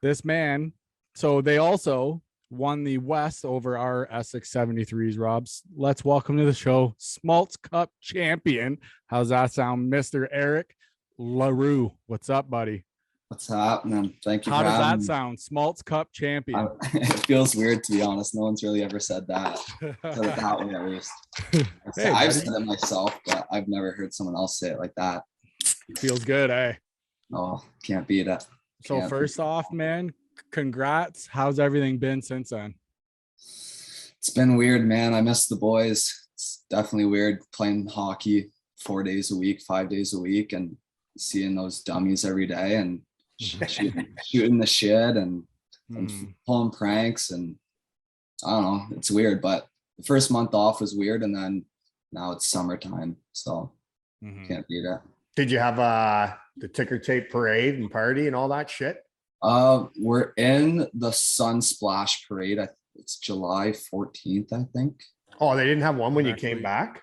Speaker 1: This man, so they also won the West over our Essex 73s, Rob. Let's welcome to the show, Schmalz Cup champion. How's that sound, Mr. Eric Larue? What's up, buddy?
Speaker 4: What's happening? Thank you.
Speaker 1: How
Speaker 4: for
Speaker 1: does that
Speaker 4: having me.
Speaker 1: sound? Schmalz Cup champion.
Speaker 4: It feels weird, to be honest. No one's really ever said that. Said it that way, at least.
Speaker 1: Hey,
Speaker 4: I've
Speaker 1: buddy.
Speaker 4: said it myself, but I've never heard someone else say it like that.
Speaker 1: Feels good, eh?
Speaker 4: Oh, can't beat it.
Speaker 1: So
Speaker 4: Can't
Speaker 1: first off, man, congrats. How's everything been since then?
Speaker 4: It's been weird, man. I miss the boys. It's definitely weird playing hockey 4 days a week, 5 days a week, and seeing those dummies every day and shooting the shit and pulling pranks. And I don't know, it's weird, but the first month off was weird, and then now it's summertime, so can't beat it.
Speaker 2: Did you have the ticker tape parade and party and all that shit?
Speaker 4: We're in the Sun Splash Parade. It's July 14th, I think.
Speaker 2: Oh, they didn't have one when you came back?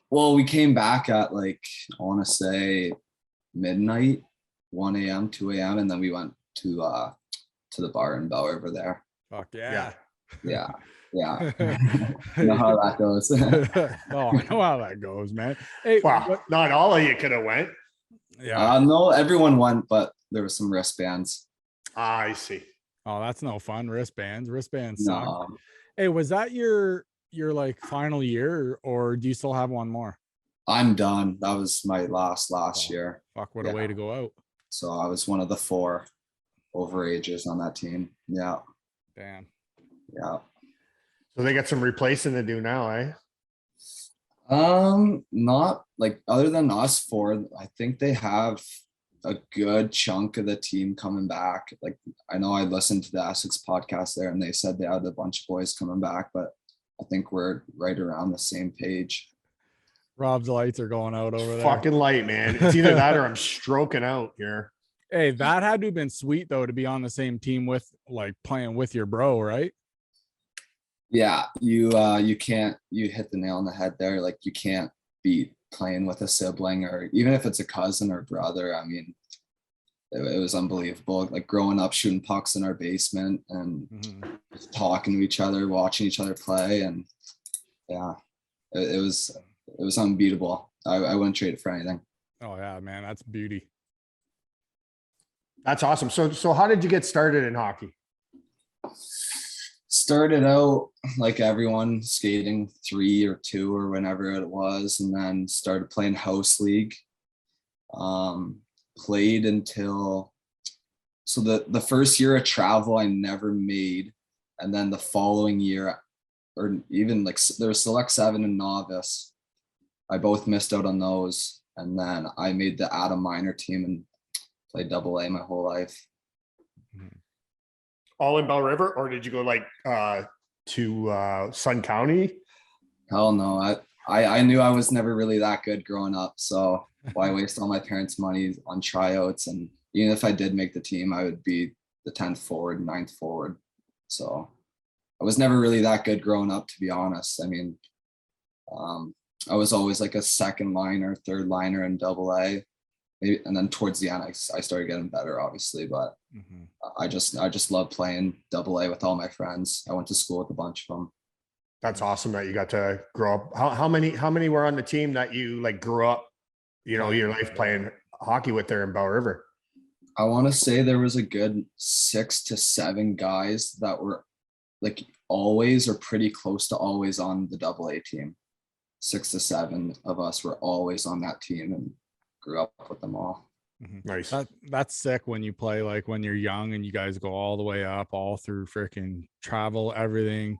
Speaker 4: Well, we came back at I want to say midnight, 1 a.m., 2 a.m., and then we went to the bar in Belle River there.
Speaker 1: Fuck yeah.
Speaker 4: Yeah. You know how that goes.
Speaker 1: Oh, I know how that goes, man. Hey,
Speaker 2: well, not all of you could have went.
Speaker 1: Yeah.
Speaker 4: No, everyone went, but there were some wristbands.
Speaker 2: I see.
Speaker 1: Oh, that's no fun. Wristbands suck.
Speaker 4: No.
Speaker 1: Hey, was that your final year, or do you still have one more?
Speaker 4: I'm done. That was my last year.
Speaker 1: Fuck, what a way to go out.
Speaker 4: So I was one of the 4 overages on that team. Yeah.
Speaker 1: Damn.
Speaker 4: Yeah.
Speaker 2: So they got some replacing to do now, eh?
Speaker 4: Not other than us 4, I think they have a good chunk of the team coming back. I know I listened to the Essex podcast there, and they said they had a bunch of boys coming back, but I think we're right around the same page.
Speaker 1: Rob's lights are going out over there.
Speaker 2: Fucking light, man. It's either that or I'm stroking out here.
Speaker 1: Hey, that had to have been sweet though, to be on the same team with playing with your bro, right?
Speaker 4: Yeah, you hit the nail on the head there. You can't beat playing with a sibling, or even if it's a cousin or brother. I mean, it was unbelievable. Growing up, shooting pucks in our basement and just talking to each other, watching each other play, and yeah, it was unbeatable. I wouldn't trade it for anything.
Speaker 1: Oh yeah, man, that's beauty.
Speaker 2: That's awesome. So how did you get started in hockey?
Speaker 4: Started out like everyone, skating 3 or 2 or whenever it was, and then started playing house league. Played until the first year of travel I never made, and then the following year, or even there was select 7 and novice, I both missed out on those, and then I made the Adam minor team and played AA my whole life.
Speaker 2: All in Belle River, or did you go to Sun County?
Speaker 4: Hell no. I knew I was never really that good growing up, so why waste all my parents' money on tryouts? And even if I did make the team, I would be the 10th forward, 9th forward. So I was never really that good growing up, to be honest. I mean, I was always a second liner, third liner in AA. Maybe, and then towards the end, I started getting better, obviously, but I just love playing AA with all my friends. I went to school with a bunch of them.
Speaker 2: That's awesome that you got to grow up. How many were on the team that you grew up, your life playing hockey with there in Belle River?
Speaker 4: I want to say there was a good 6 to 7 guys that were always or pretty close to always on the AA team. 6 to 7 of us were always on that team and grew up with them all.
Speaker 2: Nice.
Speaker 1: That's sick when you play when you're young and you guys go all the way up, all through freaking travel, everything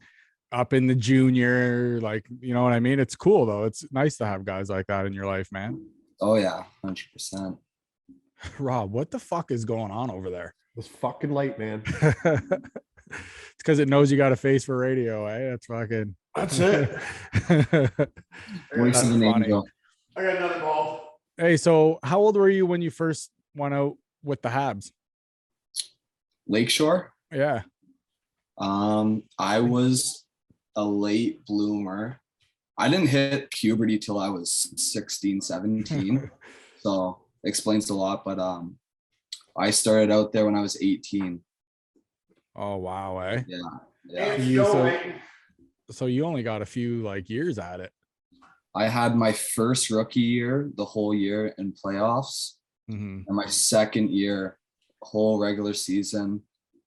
Speaker 1: up in the junior, you know what I mean? It's cool though. It's nice to have guys like that in your life, man.
Speaker 4: Oh yeah, 100%.
Speaker 1: Rob, what the fuck is going on over there?
Speaker 2: It's fucking light, man.
Speaker 1: It's because it knows you got a face for radio, eh?
Speaker 2: That's it.
Speaker 4: Voice of an angel.
Speaker 2: I got another ball.
Speaker 1: Hey, so how old were you when you first went out with the Habs?
Speaker 4: Lakeshore?
Speaker 1: Yeah.
Speaker 4: I was a late bloomer. I didn't hit puberty till I was 16, 17. So explains a lot, but I started out there when I was 18.
Speaker 1: Oh wow, eh?
Speaker 4: Yeah. Yeah.
Speaker 1: So you only got a few like years at it.
Speaker 4: I had my first rookie year, the whole year in playoffs, and my second year, whole regular season,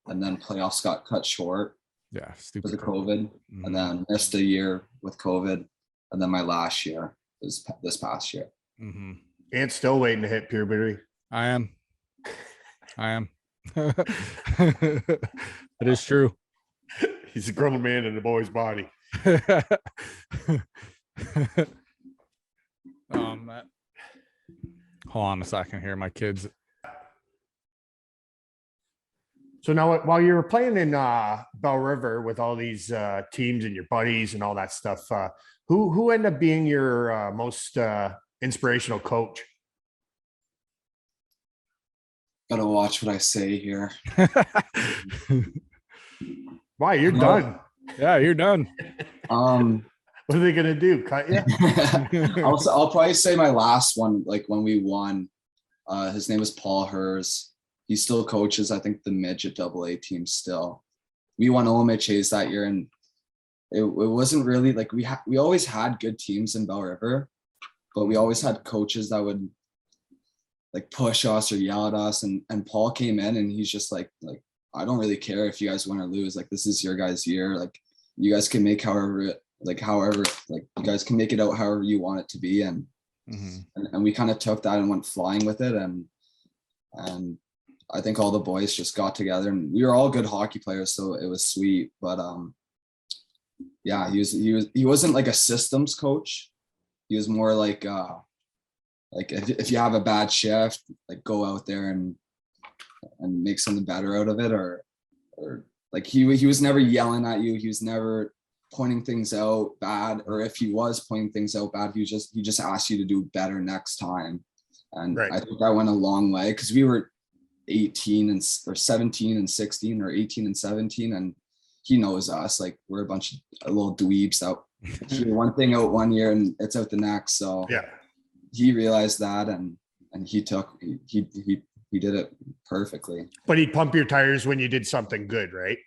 Speaker 4: and then playoffs got cut short.
Speaker 1: Yeah,
Speaker 4: for the COVID, and then missed a year with COVID, and then my last year is this past year.
Speaker 2: And still waiting to hit puberty.
Speaker 1: I am. It is true.
Speaker 2: He's a grown man in a boy's body.
Speaker 1: Hold on a second here. My kids.
Speaker 2: So now, while you were playing in Belle River with all these teams and your buddies and all that stuff, who ended up being your most inspirational coach?
Speaker 4: Gotta watch what I say here.
Speaker 2: Why? You're done.
Speaker 1: Yeah, you're done.
Speaker 2: What are they gonna do? Cut you?
Speaker 4: I'll probably say my last one, like when we won. His name is Paul Hers. He still coaches, I think, the midget AA team still. We won OMHAs that year, and it wasn't really like we always had good teams in Belle River, but we always had coaches that would like push us or yell at us. And Paul came in and he's just like I don't really care if you guys win or lose. Like, this is your guys' year. Like, you guys can make however you guys can make it out however you want it to be. And we kind of took that and went flying with it. And I think all the boys just got together, and we were all good hockey players, so it was sweet. But yeah, he wasn't like a systems coach. He was more like if you have a bad shift, like go out there and make something better out of it, or like he was never yelling at you. He was never pointing things out bad, or if he was pointing things out bad, he just asked you to do better next time. And right. I think that went a long way, because we were 18 or 17 and 16 or 18 and 17, and he knows us. Like, we're a bunch of little dweebs that hear one thing out one year and it's out the next. So yeah, he realized that, and he did it perfectly.
Speaker 2: But he'd pump your tires when you did something good, right?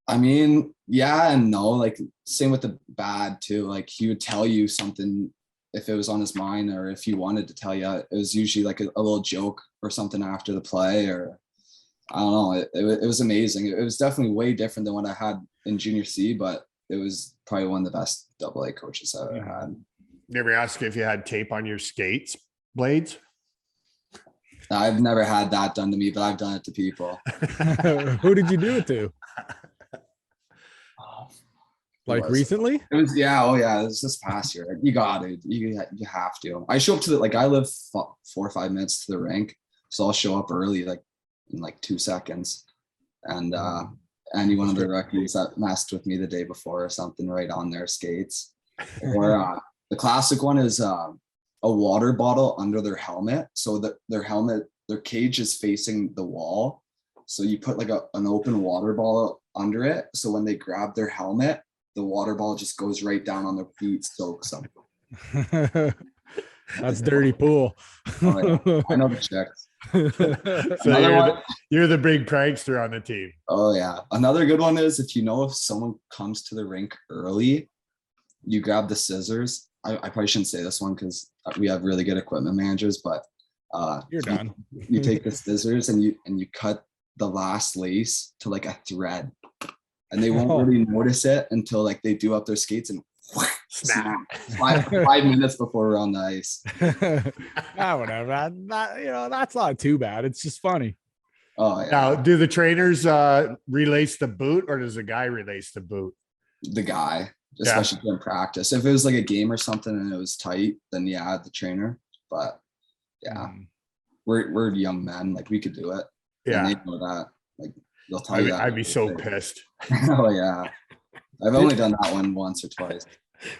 Speaker 4: I mean, yeah and no. Like, same with the bad too. Like, he would tell you something if it was on his mind, or if he wanted to tell you. It was usually like a little joke or something after the play, or I don't know. It was amazing. It was definitely way different than what I had in junior C, but it was probably one of the best AA coaches I ever had.
Speaker 2: Never asked if you had tape on your skates blades?
Speaker 4: I've never had that done to me, but I've done it to people.
Speaker 1: Who did you do it to? Like recently?
Speaker 4: It was, yeah. Oh yeah. It was this past year. You got it. You have to. I show up to I live 4 or 5 minutes to the rink. So I'll show up early, like in like 2 seconds. And any one of the rookies that messed with me the day before or something right on their skates. Or the classic one is a water bottle under their helmet. So that their cage is facing the wall. So you put like an open water bottle under it. So when they grab their helmet, the water ball just goes right down on their feet, soaks them.
Speaker 1: That's dirty pool.
Speaker 4: Oh, yeah. I know the checks.
Speaker 2: So you're the big prankster on the team.
Speaker 4: Oh yeah. Another good one is, if someone comes to the rink early, you grab the scissors. I probably shouldn't say this one because we have really good equipment managers, but
Speaker 1: you're done.
Speaker 4: You take the scissors and you cut the last lace to like a thread, and they won't really notice it until like they do up their skates and snap. 5 minutes before we're on the ice.
Speaker 1: Whatever. That's not too bad. It's just funny.
Speaker 4: Oh yeah.
Speaker 2: Now, do the trainers relace the boot, or does the guy relace the boot?
Speaker 4: The guy, especially during practice. If it was like a game or something and it was tight, then yeah, the trainer. But yeah, we're young men. Like, we could do it.
Speaker 2: Yeah,
Speaker 4: and they know that. Like, they'll tell you that.
Speaker 2: I'd be so pissed.
Speaker 4: Oh yeah, I've only done that one once or twice.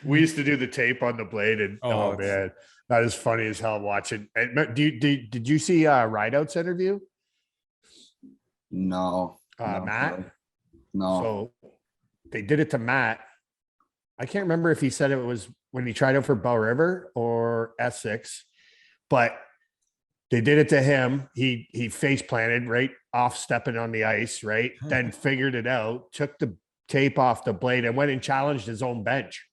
Speaker 2: We used to do the tape on the blade, and oh man, that is funny as hell watching. Did you see Rideout's interview?
Speaker 4: No.
Speaker 2: Matt?
Speaker 4: No.
Speaker 2: So they did it to Matt. I can't remember if he said it was when he tried out for Belle River or Essex, but They did it to him. He face planted right off stepping on the ice, right? Then figured it out, took the tape off the blade and went and challenged his own bench.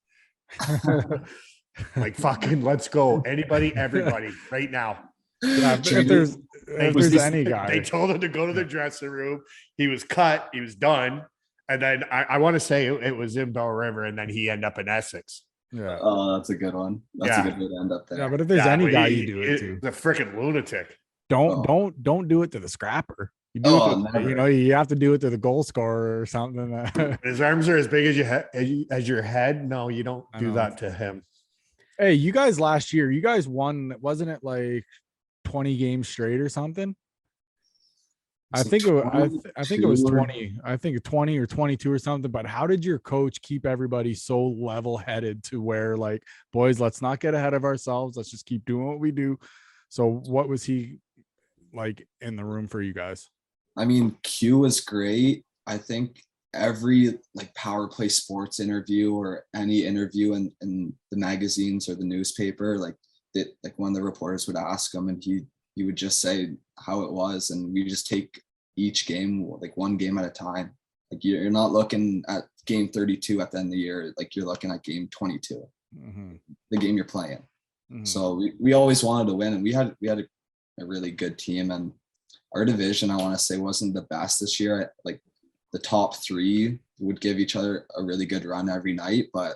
Speaker 2: Like, fucking, let's go. Anybody, everybody, right now.
Speaker 1: Yeah, if there's any guy.
Speaker 2: They told him to go to the dressing room. He was cut. He was done. And then I want to say it was in Belle River, and then he ended up in Essex.
Speaker 1: Yeah.
Speaker 4: Oh, that's a good one. That's a good way to end up there.
Speaker 1: Yeah, but if there's any guy you do it to,
Speaker 2: the freaking lunatic.
Speaker 1: Don't do it to the scrapper. You do it to, you know, you have to do it to the goal scorer or something.
Speaker 2: His arms are as big as your head. No, you don't do that to him.
Speaker 1: Hey, you guys last year, you guys won, wasn't it like 20 games straight or something? I think it was 20. I think 20 or 22 or something. But how did your coach keep everybody so level-headed to where, like, boys, let's not get ahead of ourselves. Let's just keep doing what we do. So what was he like in the room for you guys?
Speaker 4: I mean, Q was great. I think every like power play sports interview or any interview in the magazines or the newspaper, like one of the reporters would ask him, and he would just say how it was, and we just take each game like one game at a time. Like you're not looking at game 32 at the end of the year, like you're looking at game 22, the game you're playing. So we always wanted to win, and we had a really good team, and our division, I want to say, wasn't the best this year. Like the top three would give each other a really good run every night, but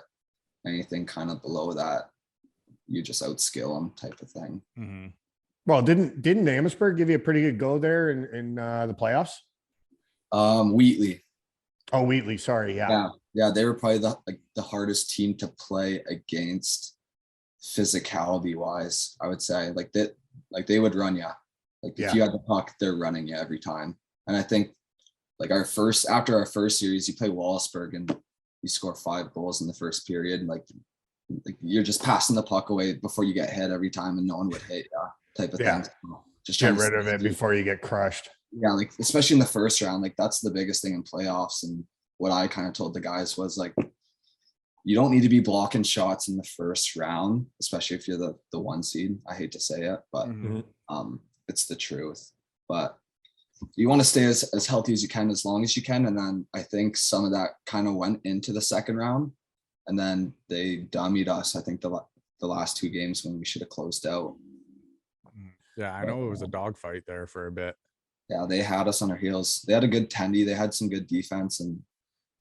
Speaker 4: anything kind of below that, you just outskill them type of thing.
Speaker 2: Well, didn't Amherstburg give you a pretty good go there in the playoffs?
Speaker 4: Wheatley.
Speaker 2: Oh, Wheatley. Sorry. Yeah.
Speaker 4: They were probably the hardest team to play against physicality wise, I would say. Like they would run you. Like if you had the puck, they're running you every time. And I think like after our first series, you play Wallaceburg and you score 5 goals in the first period. Like you're just passing the puck away before you get hit every time, and no one would hit you type of thing. So just
Speaker 2: get rid of it before you get crushed.
Speaker 4: Yeah, like especially in the first round, like that's the biggest thing in playoffs. And what I kind of told the guys was like, you don't need to be blocking shots in the first round, especially if you're the 1 seed. I hate to say it, but it's the truth. But you want to stay as healthy as you can, as long as you can. And then I think some of that kind of went into the second round, and then they dummied us. I think the last 2 games when we should have closed out.
Speaker 1: Yeah, I know it was a dogfight there for a bit.
Speaker 4: Yeah, they had us on our heels. They had a good tendy. They had some good defense, and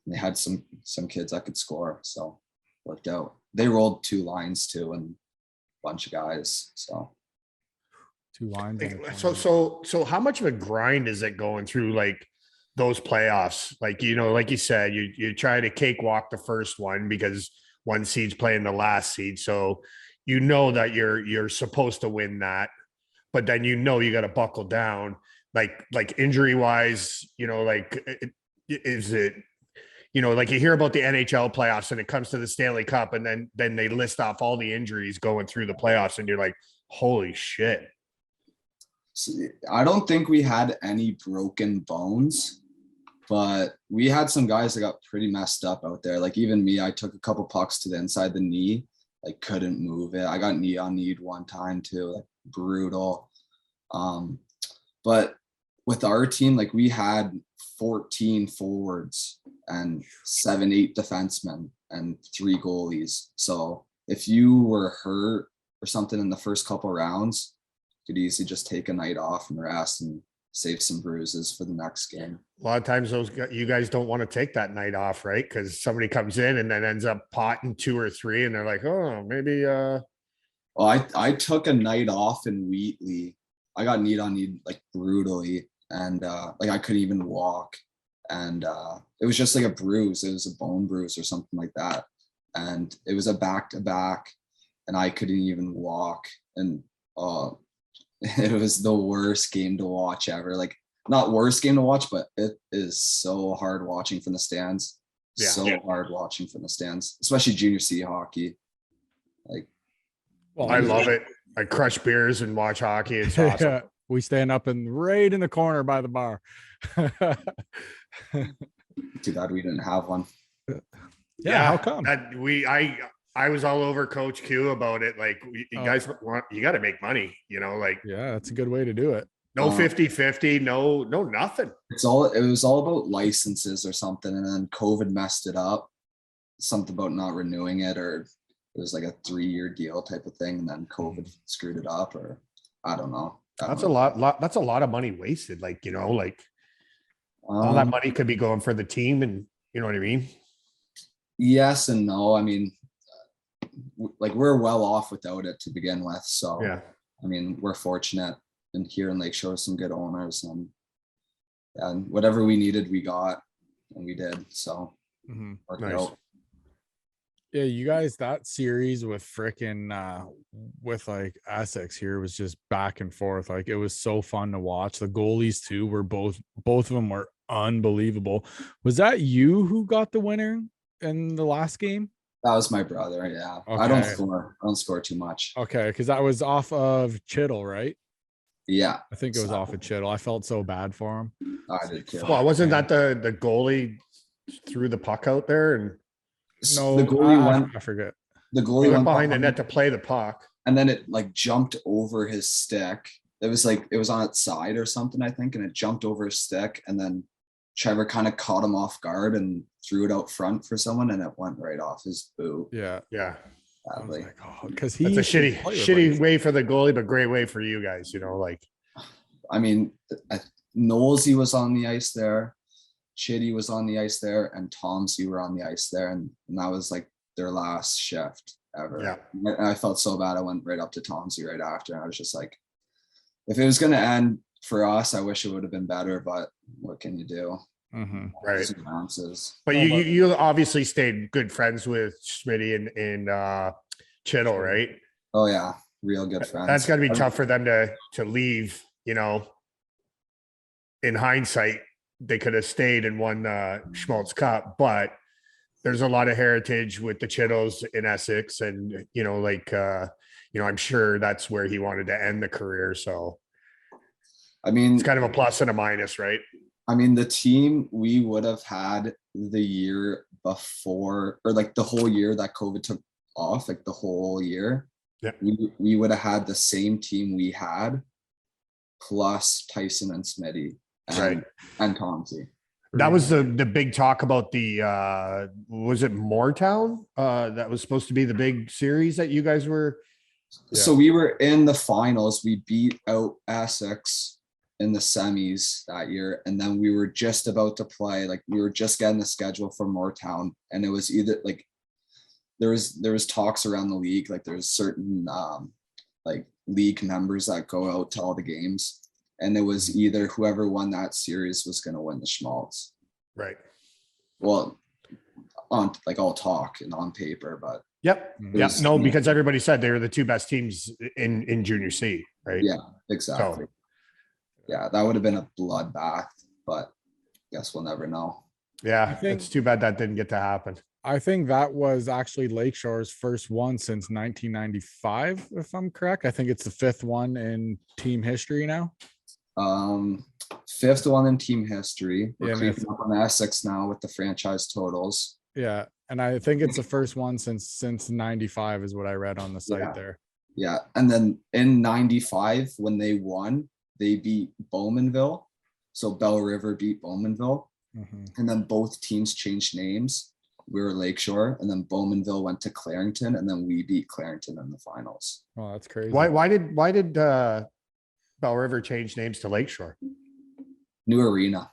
Speaker 4: they had some kids that could score. So worked out. They rolled 2 lines too, and a bunch of guys. So
Speaker 1: 2 lines.
Speaker 2: So how much of a grind is it going through like those playoffs? Like, you know, like you said, you try to cakewalk the first one because 1 seed's playing the last seed. So you know that you're supposed to win that, but then you know you got to buckle down. Like injury wise, you know, like is it, you know, like you hear about the NHL playoffs and it comes to the Stanley Cup, and then they list off all the injuries going through the playoffs, and you're like, holy shit.
Speaker 4: I don't think we had any broken bones, but we had some guys that got pretty messed up out there. Like even me, I took a couple pucks to the inside the knee, like couldn't move it. I got knee on knee 1 time too, like brutal. But with our team, like we had 14 forwards and 7-8 defensemen and 3 goalies. So if you were hurt or something in the first couple rounds, you could easily just take a night off and rest and save some bruises for the next game.
Speaker 2: A lot of times you guys don't want to take that night off, right? Because somebody comes in and then ends up potting 2 or 3, and they're like, oh, maybe. Well,
Speaker 4: I took a night off in Wheatley. I got knee on knee like brutally, and like I couldn't even walk, and it was just like a bruise. It was a bone bruise or something like that, and it was a back-to-back, and I couldn't even walk, and it was the worst game to watch ever. Like not worst game to watch, but it is so hard watching from the stands. Hard watching from the stands, especially junior C hockey. Like,
Speaker 2: well, I love it. I crush beers and watch hockey. It's awesome.
Speaker 1: Yeah, we stand up right in the corner by the bar.
Speaker 4: Too bad we didn't have one.
Speaker 1: Yeah, how come?
Speaker 2: I was all over Coach Q about it. Like, you guys you got to make money, like,
Speaker 1: yeah, that's a good way to do it.
Speaker 2: no 50-50, no nothing.
Speaker 4: It was all about licenses or something. And then COVID messed it up. Something about not renewing it, or it was like a 3-year deal type of thing. And then COVID screwed it up, or I don't know.
Speaker 2: That's a lot. That's a lot of money wasted. Like, all that money could be going for the team, and you know what I mean?
Speaker 4: Yes and no. I mean, like, we're well off without it to begin with. So,
Speaker 2: yeah,
Speaker 4: I mean, we're fortunate here in Lakeshore, some good owners, and whatever we needed, we got, and we did. So, worked out.
Speaker 1: Yeah, you guys, that series with with like Essex here was just back and forth. Like, it was so fun to watch. The goalies too were both of them were unbelievable. Was that you who got the winner in the last game?
Speaker 4: That was my brother. Yeah. Okay. I don't score too much.
Speaker 1: Okay, because that was off of Chittle, right?
Speaker 4: Yeah.
Speaker 1: I think it was off of Chittle. I felt so bad for him.
Speaker 4: I did too.
Speaker 2: Well, wasn't that the goalie threw the puck out there? And
Speaker 1: no,
Speaker 4: the goalie went.
Speaker 1: I forget.
Speaker 4: The goalie went
Speaker 2: behind the net to play the puck,
Speaker 4: and then it like jumped over his stick. It was on its side or something, I think, and it jumped over his stick, and then Trevor kind of caught him off guard and threw it out front for someone, and it went right off his boot.
Speaker 1: Yeah.
Speaker 4: Badly.
Speaker 1: Because
Speaker 2: that's a shitty way for the goalie, but great way for you guys. Like,
Speaker 4: I mean, Knowlesy was on the ice there, Chitty was on the ice there, and Tomsey were on the ice there, and that was like their last shift ever.
Speaker 2: Yeah,
Speaker 4: and I felt so bad. I went right up to Tomsey right after, and I was just like, if it was going to end for us, I wish it would have been better, but what can you do?
Speaker 2: Right. But
Speaker 1: Oh,
Speaker 2: you obviously stayed good friends with Smitty and Chittle, right?
Speaker 4: Oh yeah, real good friends.
Speaker 2: That's got to be tough for them to leave. In hindsight, they could have stayed and won the Schmalz Cup, but there's a lot of heritage with the Chittles in Essex, and I'm sure that's where he wanted to end the career. So, I mean, it's kind of a plus and a minus, right?
Speaker 4: I mean, the team we would have had the year before, or like the whole year that COVID took off, like the whole year, we would have had the same team we had, plus Tyson and Smitty, and Tomsey.
Speaker 2: That was the big talk about the was it Moortown? That was supposed to be the big series that you guys were.
Speaker 4: Yeah. So we were in the finals. We beat out Essex in the semis that year, and then we were just about to play. Like, we were just getting the schedule for Moortown, and it was either like there was talks around the league. Like, there's certain like league members that go out to all the games, and it was either whoever won that series was going to win the Schmalz.
Speaker 2: Right.
Speaker 4: Well, on like all talk and on paper, but
Speaker 2: because everybody said they were the two best teams in junior C, right?
Speaker 4: Yeah, exactly. So, yeah, that would have been a bloodbath, but guess we'll never know.
Speaker 2: Yeah, it's too bad that didn't get to happen.
Speaker 1: I think that was actually Lakeshore's first one since 1995, if I'm correct. I think it's the 5th one in team history now.
Speaker 4: 5th one in team history. We're creeping up on Essex now with the franchise totals.
Speaker 1: Yeah, and I think it's the first one since 95 is what I read on the site there.
Speaker 4: Yeah, and then in 95 when they won, they beat Bowmanville. So Belle River beat Bowmanville. And then both teams changed names. We were Lakeshore, and then Bowmanville went to Clarington, and then we beat Clarington in the finals.
Speaker 1: Oh, that's crazy.
Speaker 2: Why did Belle River change names to Lakeshore?
Speaker 4: New arena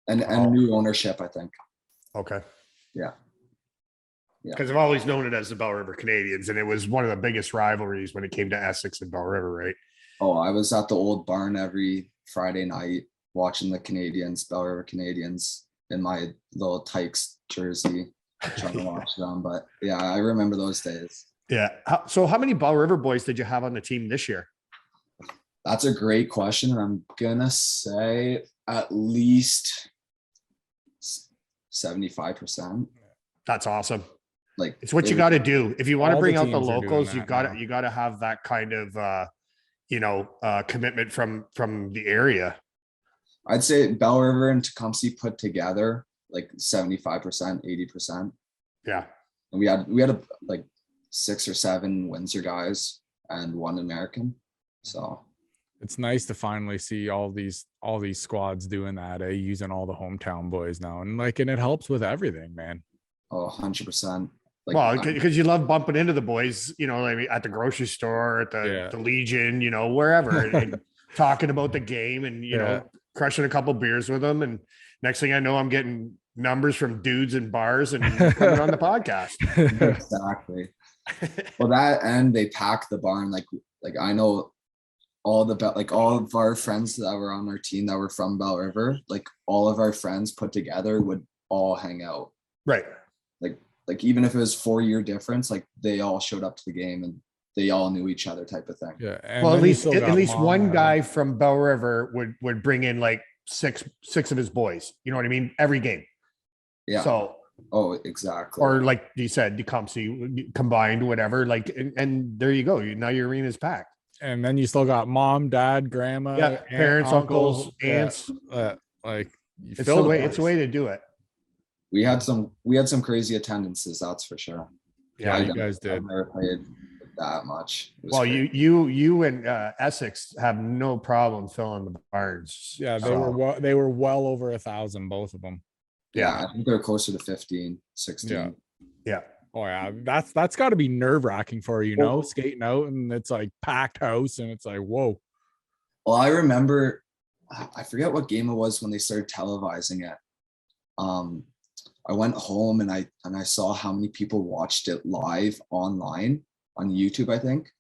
Speaker 4: and new ownership, I think.
Speaker 2: Okay.
Speaker 4: Yeah.
Speaker 2: Because I've always known it as the Belle River Canadiens, and it was one of the biggest rivalries when it came to Essex and Belle River, right?
Speaker 4: Oh, I was at the old barn every Friday night watching the Canadiens, Belle River Canadiens, in my little Tykes jersey, trying to watch them. But yeah, I remember those days.
Speaker 2: Yeah. So how many Belle River boys did you have on the team this year?
Speaker 4: That's a great question. And I'm going to say at least 75%.
Speaker 2: That's awesome.
Speaker 4: Like,
Speaker 2: it's what you got to do. If you want to bring out the locals, you got to have that kind of, commitment from the area.
Speaker 4: I'd say Belle River and Tecumseh put together like 75%, 80%.
Speaker 2: Yeah.
Speaker 4: And we had 6 or 7 Windsor guys and 1 American. So
Speaker 1: it's nice to finally see all these squads doing that, using all the hometown boys now, and it helps with everything, man.
Speaker 4: 100%.
Speaker 2: Well, because you love bumping into the boys, at the grocery store, at the Legion, wherever, and talking about the game, and crushing a couple beers with them. And next thing I know, I'm getting numbers from dudes in bars and coming on the podcast.
Speaker 4: Exactly. Well, that, and they pack the barn. Like I know all of our friends that were on our team that were from Belle River, all of our friends put together would all hang out.
Speaker 2: Right.
Speaker 4: Like even if it was 4-year difference, they all showed up to the game and they all knew each other, type of thing.
Speaker 1: Yeah.
Speaker 2: Well, at least one guy from Belle River would bring in six of his boys. You know what I mean? Every game.
Speaker 4: Yeah.
Speaker 2: So.
Speaker 4: Oh, exactly.
Speaker 2: Or like you said, Tecumseh combined, whatever. And there you go. Now your arena's packed.
Speaker 1: And then you still got mom, dad, grandma,
Speaker 2: parents, uncles, aunts.
Speaker 1: It's
Speaker 2: the way to do it.
Speaker 4: We had some crazy attendances, that's for sure.
Speaker 1: Yeah, you guys did.
Speaker 4: I've never played that much.
Speaker 2: Well, great. you and Essex have no problem filling the barns.
Speaker 1: Yeah, they were well over 1,000, both of them.
Speaker 4: Yeah, I think they're closer to 15, 16.
Speaker 2: Yeah.
Speaker 1: Oh yeah, that's got to be nerve-wracking for you, skating out and it's packed house and it's whoa.
Speaker 4: Well, I remember, I forget what game it was when they started televising it. I went home and I saw how many people watched it live online on YouTube, I think,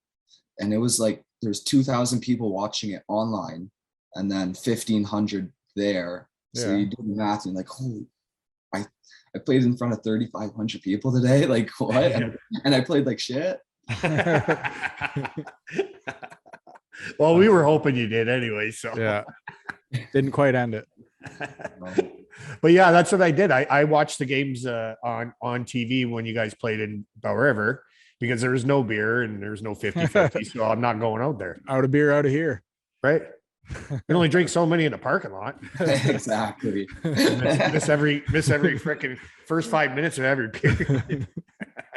Speaker 4: and it was there's 2,000 people watching it online, and then 1,500 there. So you do the math, and you're holy. I played in front of 3,500 people today. What? And I played like shit.
Speaker 2: Well, we were hoping you did anyway. So
Speaker 1: yeah, didn't quite end it.
Speaker 2: But yeah, that's what I did. I watched the games on TV when you guys played in Belle River, because there was no beer and there's no 50-50. So I'm not going out there.
Speaker 1: Out of beer, out of here.
Speaker 2: Right. You can only drink so many in the parking lot.
Speaker 4: Exactly.
Speaker 2: miss every freaking first 5 minutes of every period.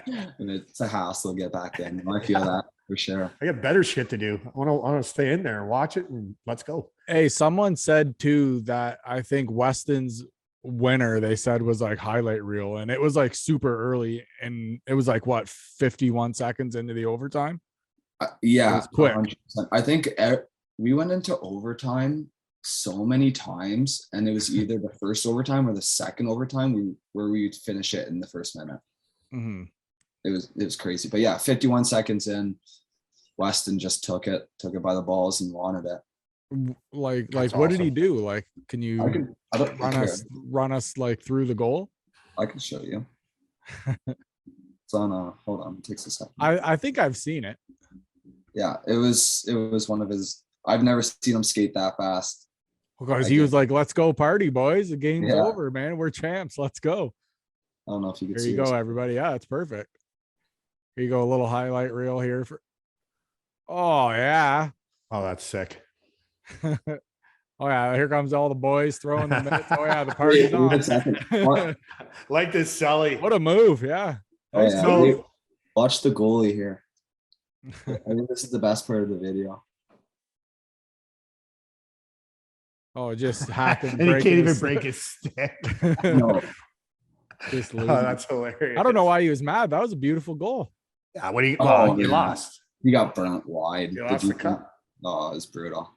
Speaker 4: And it's a hassle to get back in. I feel that for sure.
Speaker 2: I got better shit to do. I want to stay in there and watch it, and let's go.
Speaker 1: Hey, someone said too that I think Weston's winner, they said, was highlight reel, and it was super early, and it was 51 seconds into the overtime.
Speaker 4: Yeah,
Speaker 1: it was quick.
Speaker 4: 100%. I think we went into overtime so many times, and it was either the first overtime or the second overtime where we would finish it in the first minute.
Speaker 1: Mm-hmm.
Speaker 4: It was crazy. But yeah, 51 seconds in, Weston just took it by the balls and wanted it.
Speaker 1: What
Speaker 2: awesome.
Speaker 1: Did he do? Can you run us through the goal?
Speaker 4: I can show you. It's on hold on, it takes a second.
Speaker 1: I think I've seen it.
Speaker 4: Yeah, it was one of his. I've never seen him skate that fast.
Speaker 1: Because he was let's go party, boys. The game's over, man. We're champs. Let's go.
Speaker 4: I don't know if you can
Speaker 1: see. Here you go, everybody. Yeah, it's perfect. Here you go. A little highlight reel here for. Oh, yeah.
Speaker 2: Oh, that's sick.
Speaker 1: Oh, yeah. Here comes all the boys throwing the minutes. Oh, yeah. The party's on.
Speaker 2: Like this, Sully.
Speaker 1: What a move. Yeah.
Speaker 4: Oh, yeah. Watch the goalie here. I think this is the best part of the video.
Speaker 1: Oh, just hacking.
Speaker 2: And he can't even break his stick.
Speaker 4: No.
Speaker 2: That's hilarious.
Speaker 1: I don't know why he was mad. That was a beautiful goal.
Speaker 2: Yeah, what he lost.
Speaker 4: He got burnt wide.
Speaker 2: He lost the cup.
Speaker 4: Oh, it was brutal.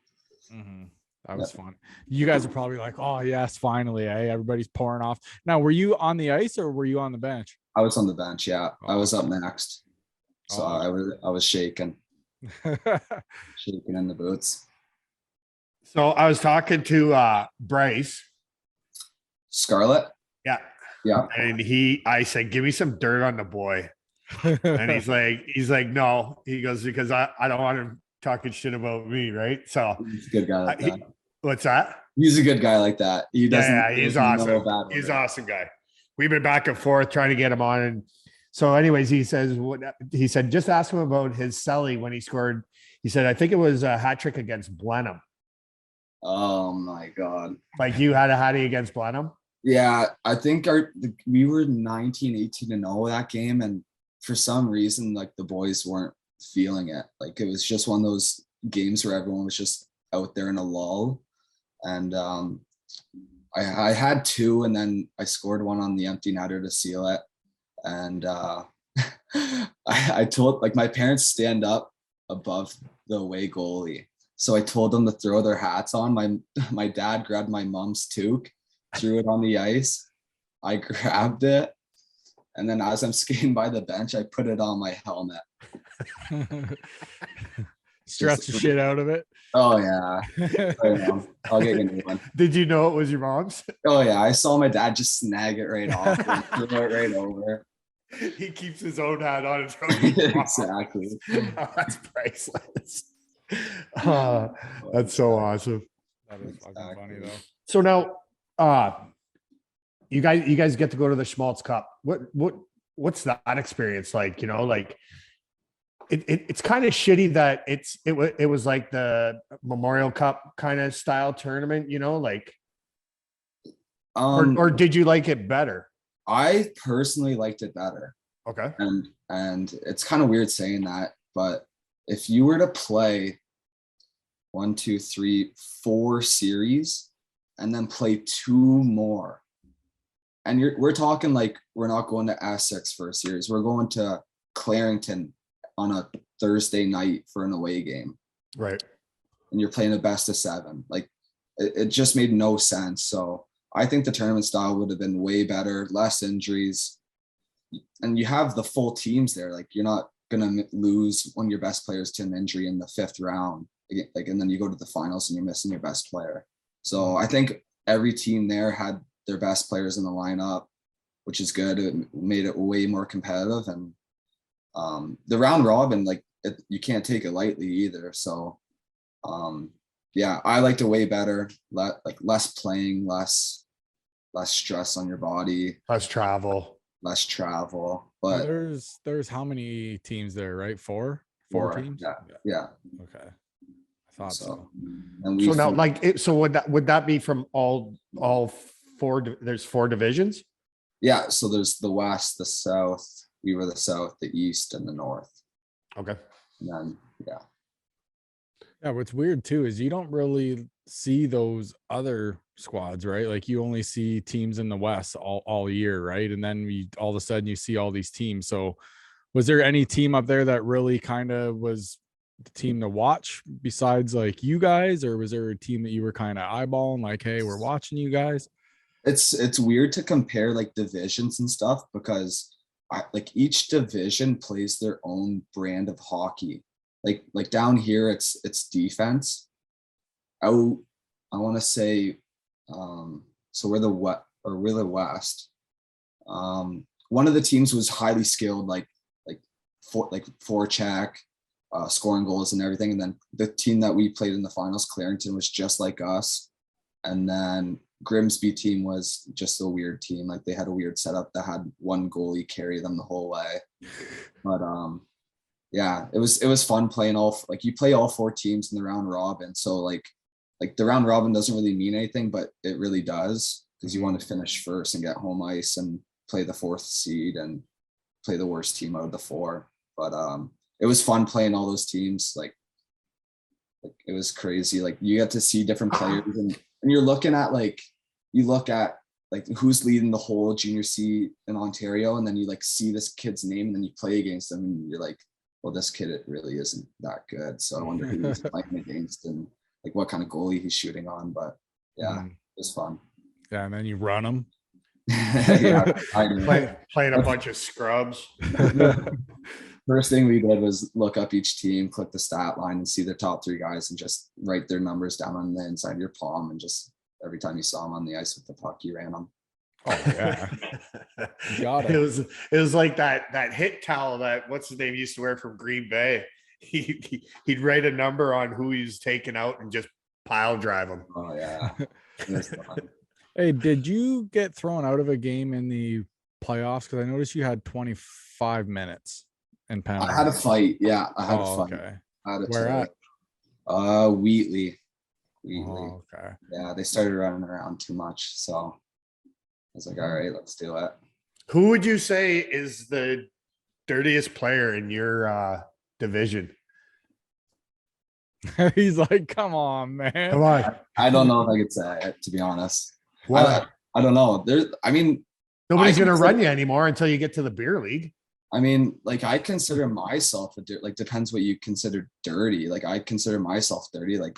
Speaker 1: Mm-hmm. That was fun. You guys are probably oh yes, finally, everybody's pouring off. Now, were you on the ice or were you on the bench?
Speaker 4: I was on the bench. Yeah, I was up next, so I was shaking, shaking in the boots.
Speaker 2: So I was talking to Bryce
Speaker 4: Scarlett.
Speaker 2: Yeah. And I said, give me some dirt on the boy. And he's like, no. He goes, because I don't want him talking shit about me, right? So
Speaker 4: he's a good guy like that.
Speaker 2: What's that?
Speaker 4: He's a good guy like that. He doesn't.
Speaker 2: Yeah, he's awesome. He's an awesome guy. We've been back and forth trying to get him on. And so anyways, he said, just ask him about his celly when he scored. He said, I think it was a hat trick against Blenheim.
Speaker 4: Oh my God.
Speaker 2: Like you had a hattie against Blenheim?
Speaker 4: Yeah, I think we were 19-18-0 that game, and for some reason, like the boys weren't feeling it. Like it was just one of those games where everyone was just out there in a lull. And I had two, and then I scored one on the empty netter to seal it. And I told, like, my parents stand up above the away goalie. So I told them to throw their hats on. My dad grabbed my mom's toque, threw it on the ice. I grabbed it. And then as I'm skating by the bench, I put it on my helmet.
Speaker 1: Stretch the shit out of it.
Speaker 4: Oh, yeah. I'll get you a new one.
Speaker 2: Did you know it was your mom's?
Speaker 4: Oh, yeah. I saw my dad just snag it right off and throw it right over.
Speaker 2: He keeps his own hat on and throws it off.
Speaker 4: Exactly.
Speaker 2: Oh, that's priceless. That's so awesome.
Speaker 1: That is fucking funny though.
Speaker 2: So now, you guys get to go to the Schmalz Cup. What's that experience like? You know, like it's kind of shitty that it was like the Memorial Cup kind of style tournament. You know, like, or did you like it better?
Speaker 4: I personally liked it better.
Speaker 2: Okay.
Speaker 4: And it's kind of weird saying that, but if you were to play 1, 2, 3, 4 series and then play 2 more, and we're talking like we're not going to Essex for a series, we're going to Clarington on a Thursday night for an away game.
Speaker 2: Right.
Speaker 4: And you're playing a best of 7. Like it just made no sense. So I think the tournament style would have been way better, less injuries, and you have the full teams there. Like you're not gonna lose one of your best players to an injury in the 5th round, like, and then you go to the finals and you're missing your best player. So I think every team there had their best players in the lineup, which is good. It made it way more competitive, and the round robin, like you can't take it lightly either. So yeah, I liked it way better. Less playing, less stress on your body,
Speaker 2: less travel.
Speaker 4: But
Speaker 1: there's how many teams there, right? Four teams.
Speaker 4: Yeah.
Speaker 1: Okay, I thought so.
Speaker 4: And
Speaker 2: so now, like, so would that be from all 4? There's 4 divisions.
Speaker 4: Yeah. So there's the West, the South. We were the South, the East, and the North.
Speaker 2: Okay.
Speaker 4: And then
Speaker 1: Yeah, what's weird too is you don't really see those other squads, right? Like you only see teams in the West all year, right? And then all of a sudden you see all these teams. So was there any team up there that really kind of was the team to watch besides like you guys, or was there a team that you were kind of eyeballing like, hey, we're watching you guys?
Speaker 4: It's weird to compare like divisions and stuff, because like each division plays their own brand of hockey. Like down here, it's defense. I want to say, so we're the West. One of the teams was highly skilled, like forecheck, scoring goals and everything. And then the team that we played in the finals, Clarington, was just like us. And then Grimsby team was just a weird team. Like they had a weird setup that had one goalie carry them the whole way. But yeah, it was fun playing you play all 4 teams in the round robin. So like the round robin doesn't really mean anything, but it really does, because you want to finish first and get home ice and play the 4th seed and play the worst team out of the 4. But it was fun playing all those teams. Like it was crazy. Like you get to see different players, and you're looking at you look at who's leading the whole junior C in Ontario, and then you like see this kid's name, and then you play against them, and you're like, well, this kid, it really isn't that good. So I wonder who he's playing against and like what kind of goalie he's shooting on. But yeah, it was fun.
Speaker 1: Yeah, and then you run them.
Speaker 4: Yeah,
Speaker 2: playing a bunch of scrubs.
Speaker 4: First thing we did was look up each team, click the stat line, and see the top 3 guys, and just write their numbers down on the inside of your palm. And just every time you saw them on the ice with the puck, you ran them.
Speaker 1: Oh yeah.
Speaker 2: It was like that hit towel that what's his name used to wear from Green Bay. He'd write a number on who he's taking out and just pile drive him.
Speaker 4: Oh yeah.
Speaker 1: Hey, did you get thrown out of a game in the playoffs? Because I noticed you had 25 minutes in penalty.
Speaker 4: I had a fight. Yeah, I had a fight.
Speaker 1: Okay.
Speaker 4: Where
Speaker 1: at?
Speaker 4: Wheatley.
Speaker 1: Oh, okay.
Speaker 4: Yeah, they started running around too much, so I was like, all right, let's do it.
Speaker 2: Who would you say is the dirtiest player in your division?
Speaker 1: He's like, come on, man.
Speaker 2: Come on.
Speaker 4: I don't know if I could say it, to be honest.
Speaker 2: What?
Speaker 4: I don't know. I mean,
Speaker 2: Nobody's
Speaker 4: I
Speaker 2: going to
Speaker 4: consider-
Speaker 2: run you anymore until you get to the beer league.
Speaker 4: I mean, like I consider myself like depends what you consider dirty. Like I consider myself dirty, like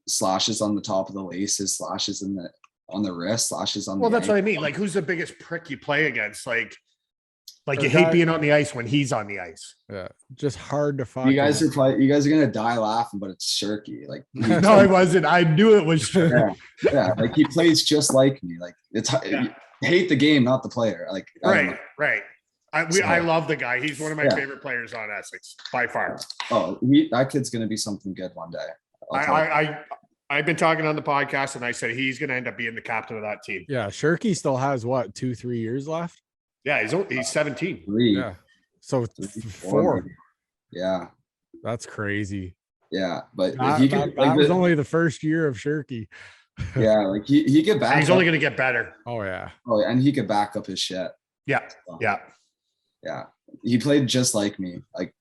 Speaker 4: slashes on the top of the laces, slashes on the wrist, slashes on
Speaker 2: Well,
Speaker 4: the
Speaker 2: that's what I
Speaker 4: ankle.
Speaker 2: mean. Like, who's the biggest prick you play against? Like
Speaker 1: Or
Speaker 2: you hate being on the ice when he's on the ice.
Speaker 1: Yeah, just hard to find.
Speaker 4: You guys are gonna die laughing, but it's Shirky. Like
Speaker 2: No, I wasn't. I knew it was true.
Speaker 4: yeah, like he plays just like me. Like you hate the game, not the player. Like I don't know.
Speaker 2: Right. I love the guy. He's one of my favorite players on Essex by far.
Speaker 4: Oh, that kid's gonna be something good one day.
Speaker 2: I've been talking on the podcast, and I said he's going to end up being the captain of that team.
Speaker 1: Yeah, Shirky still has what 2-3 years left.
Speaker 2: Yeah, he's 17.
Speaker 1: Yeah, so 4.
Speaker 4: Maybe. Yeah,
Speaker 1: that's crazy.
Speaker 4: Yeah, but
Speaker 1: that was only the first year of Shirky.
Speaker 4: Yeah, like he could back.
Speaker 2: And he's only going to get better.
Speaker 1: Oh yeah.
Speaker 4: Oh, and he could back up his shit.
Speaker 2: Yeah,
Speaker 4: yeah. He played just like me, like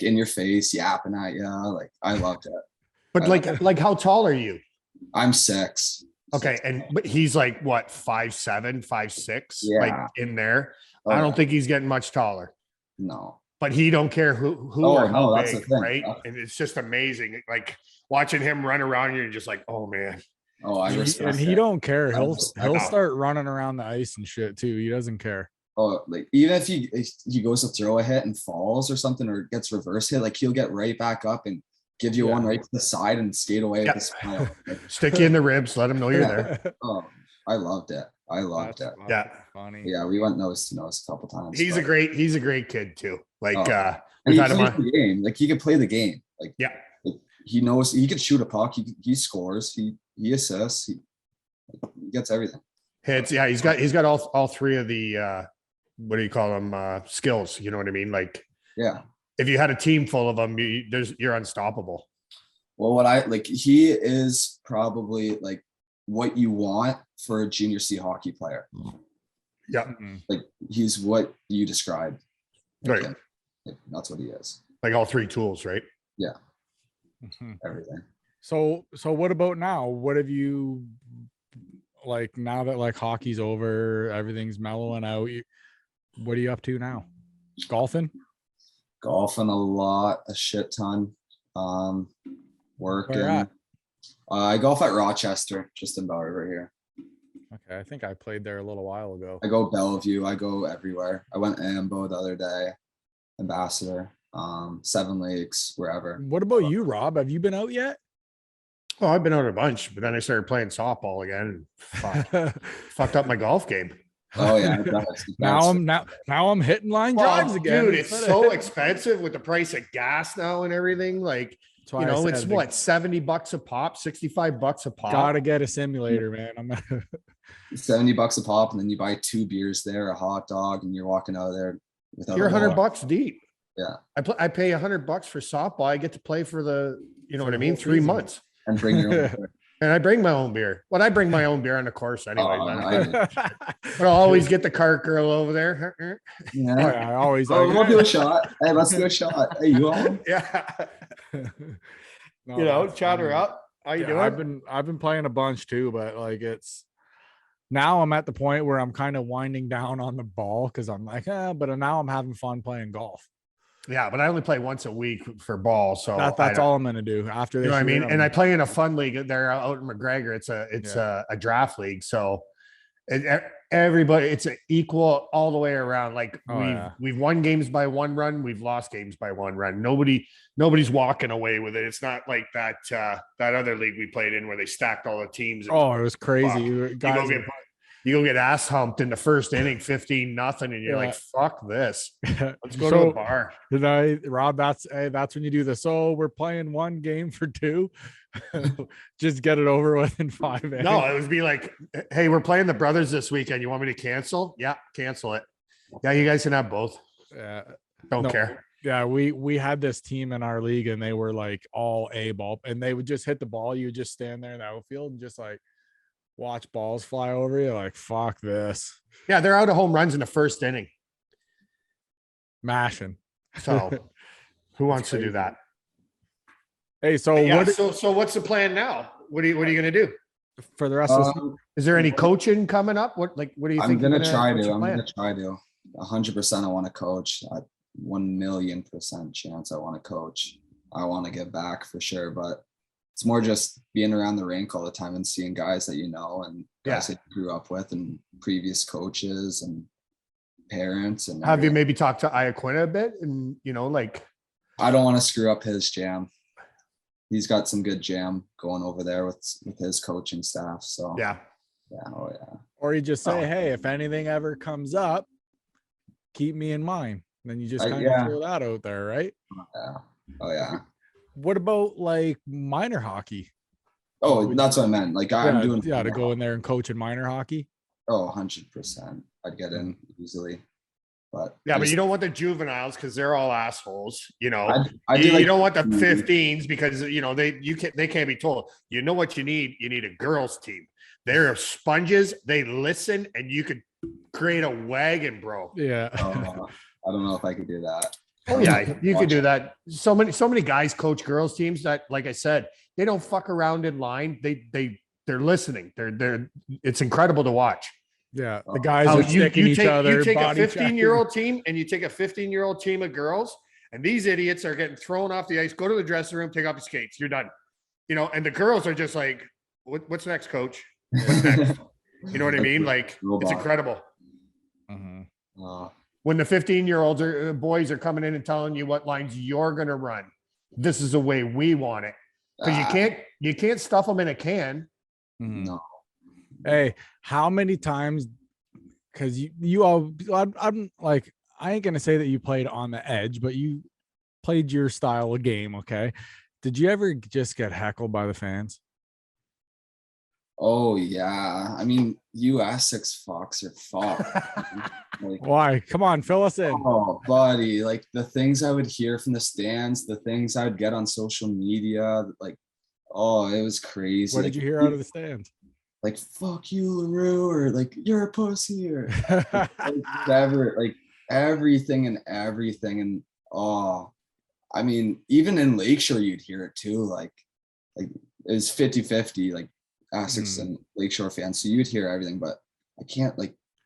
Speaker 4: in your face, yapping at you. Like I loved it.
Speaker 2: But like how tall are you?
Speaker 4: I'm 6.
Speaker 2: Okay, but he's like what 5'7", 5'6",
Speaker 4: Yeah.
Speaker 2: like in there.
Speaker 4: Oh,
Speaker 2: I don't think he's getting much taller.
Speaker 4: No.
Speaker 2: But he don't care who
Speaker 4: Oh,
Speaker 2: or how
Speaker 4: no, that's
Speaker 2: big,
Speaker 4: the thing.
Speaker 2: right? And it's just amazing. Like watching him run around, you're just like, oh man.
Speaker 4: Oh, I respect
Speaker 1: and he
Speaker 4: it.
Speaker 1: don't care. He'll
Speaker 2: it.
Speaker 1: start running around the ice and shit too. He doesn't care.
Speaker 4: Oh, like even if he goes to throw a hit and falls or something or gets reverse hit, like he'll get right back up and give you one right to the side and skate away with a smile. Like,
Speaker 2: Stick you in the ribs, let him know you're there.
Speaker 4: oh, I loved it. I loved it.
Speaker 2: Yeah.
Speaker 1: Funny.
Speaker 4: Yeah, we went nose to nose a couple times.
Speaker 2: He's a great kid too. Like
Speaker 4: and
Speaker 2: we've
Speaker 4: he
Speaker 2: had him
Speaker 4: plays
Speaker 2: on.
Speaker 4: the game. Like he could play the game. Like
Speaker 2: Yeah.
Speaker 4: he knows he could shoot a puck. He scores. He assists. He gets everything.
Speaker 2: Hits. Yeah, he's got all three of the what do you call them? Skills. You know what I mean? Like
Speaker 4: Yeah.
Speaker 2: if you had a team full of them, you're unstoppable.
Speaker 4: Well, he is probably like what you want for a junior C hockey player.
Speaker 2: Yeah.
Speaker 1: Mm-hmm.
Speaker 4: Like he's what you described.
Speaker 2: Right.
Speaker 4: Like, that's what he is.
Speaker 2: Like all three tools, right?
Speaker 4: Yeah.
Speaker 1: Mhm.
Speaker 4: Everything.
Speaker 1: So what about now? What have you like now that like hockey's over, everything's mellowing out? What are you up to now? Golfing?
Speaker 4: Golfing a lot, a shit ton. Working.
Speaker 1: Where at?
Speaker 4: I golf at Rochester, just in Belle River here.
Speaker 1: Okay, I think I played there a little while ago.
Speaker 4: I go Bellevue. I go everywhere. I went Ambo the other day, Ambassador, Seven Lakes, wherever.
Speaker 1: What about you, Rob? Have you been out yet?
Speaker 2: Oh, I've been out a bunch, but then I started playing softball again and fucked up my golf game.
Speaker 4: Oh yeah,
Speaker 1: now I'm hitting line drives again.
Speaker 2: Dude, it's so expensive with the price of gas now and everything. Like,
Speaker 1: That's why I
Speaker 2: it's
Speaker 1: said
Speaker 2: what, $70 a pop, $65 a pop.
Speaker 1: Gotta get a simulator, man. I'm
Speaker 4: $70 a pop, and then you buy 2 beers there, a hot dog, and you're walking out of there without.
Speaker 2: You're
Speaker 4: a wallet.
Speaker 2: $100 deep.
Speaker 4: Yeah,
Speaker 2: I pay $100 for softball. I get to play for you know what I mean? 3
Speaker 1: season.
Speaker 2: months.
Speaker 4: and bring your own beer.
Speaker 2: And I bring my own beer. Well, I bring my own beer on the course anyway.
Speaker 4: Oh,
Speaker 2: But I'll always get the cart girl over there.
Speaker 4: Yeah.
Speaker 1: I always
Speaker 4: Oh,
Speaker 1: like,
Speaker 4: we'll do a shot. Hey, let's do a shot. Hey, you on?
Speaker 2: Yeah.
Speaker 1: No, that's
Speaker 2: chat her
Speaker 1: funny.
Speaker 2: up. How you
Speaker 1: Yeah,
Speaker 2: doing?
Speaker 1: I've been playing a bunch too, but like it's now I'm at the point where I'm kind of winding down on the ball because I'm like, but now I'm having fun playing golf.
Speaker 2: Yeah, but I only play once a week for ball. So
Speaker 1: That's all I'm gonna do after this.
Speaker 2: You know what I
Speaker 1: year,
Speaker 2: mean? And I play in a fun league there out in McGregor. It's a draft league. So everybody, it's an equal all the way around. Like we've won games by 1 run. We've lost games by 1 run. Nobody's walking away with it. It's not like that other league we played in where they stacked all the teams.
Speaker 1: Oh, it was crazy.
Speaker 2: You go get ass humped in the first inning, 15-0, and you're like, fuck this. Let's go to a bar.
Speaker 1: Rob, that's when you do this. So we're playing 1 game for 2. Just get it over with in 5 innings.
Speaker 2: No, it would be like, hey, we're playing the brothers this weekend. You want me to cancel? Yeah, cancel it. Yeah, you guys can have both. Don't care.
Speaker 1: Yeah, we had this team in our league and they were like all A ball, and they would just hit the ball. You would just stand there in the outfield and just like watch balls fly over you. Like, fuck this.
Speaker 2: Yeah, they're out of home runs in the first inning.
Speaker 1: Mashing.
Speaker 2: So who wants to do that?
Speaker 1: Hey, so
Speaker 2: Yeah,
Speaker 1: what
Speaker 2: so what's the plan now? What are you going to do?
Speaker 1: for the rest of this?
Speaker 2: Is there any coaching coming up? What do you
Speaker 4: I'm
Speaker 2: think?
Speaker 4: gonna
Speaker 2: what's
Speaker 4: try
Speaker 2: your
Speaker 4: to. I'm
Speaker 2: plan?
Speaker 4: gonna try to. 100%. I want to coach. 1,000,000% chance I want to coach. I want to give back for sure, but it's more just being around the rink all the time and seeing guys that you know and guys that you grew up with and previous coaches and parents. And
Speaker 2: Have you maybe talked to Iaquinta a bit? And
Speaker 4: I don't want to screw up his jam. He's got some good jam going over there with his coaching staff. So
Speaker 2: yeah.
Speaker 4: Oh yeah.
Speaker 1: Or you just say, hey, if anything ever comes up, keep me in mind. Then you just kind of throw that out there, right?
Speaker 4: Yeah. Oh yeah.
Speaker 1: What about like minor hockey?
Speaker 4: Oh, that's what I meant. Like I'm doing
Speaker 1: to go in there and coach in minor hockey.
Speaker 4: Oh, 100%. I'd get in easily. But
Speaker 2: but you don't want the juveniles because they're all assholes. You
Speaker 4: you
Speaker 2: don't want the 15s because they can't be told. You know what you need? You need a girls team. They're sponges. They listen, and you could create a wagon, bro.
Speaker 1: Yeah.
Speaker 4: I don't know if I could do that.
Speaker 2: Oh yeah, you could do that. So many guys coach girls teams that, like I said, they don't fuck around in line. They're listening. It's incredible to watch.
Speaker 1: Yeah, the guys are sticking each other.
Speaker 2: You take a 15-year-old team and you take a 15-year-old team of girls, and these idiots are getting thrown off the ice. Go to the dressing room, take off your skates. You're done. And the girls are just like, "What's next, coach? What's next?" You know what I mean? Like, it's incredible.
Speaker 1: Mm-hmm.
Speaker 2: When the 15-year-olds or boys are coming in and telling you what lines you're going to run, this is the way we want it. Because you can't stuff them in a can.
Speaker 4: No.
Speaker 1: Hey, how many times? Because you all, I'm like, I ain't gonna say that you played on the edge, but you played your style of game. Okay, did you ever just get heckled by the fans?
Speaker 4: Oh yeah, I mean, you Essex Fox are fucked.
Speaker 1: Why? Come on, fill us in.
Speaker 4: Oh, buddy, like the things I would hear from the stands, the things I would get on social media, like, oh, it was crazy.
Speaker 1: What did you hear out of the stands?
Speaker 4: Like, fuck you, Larue, or like, you're a pussy, or whatever, like everything. And I mean, even in Lakeshore, you'd hear it too. Like it was 50-50, like Essex and Lakeshore fans. So you'd hear everything, but I can't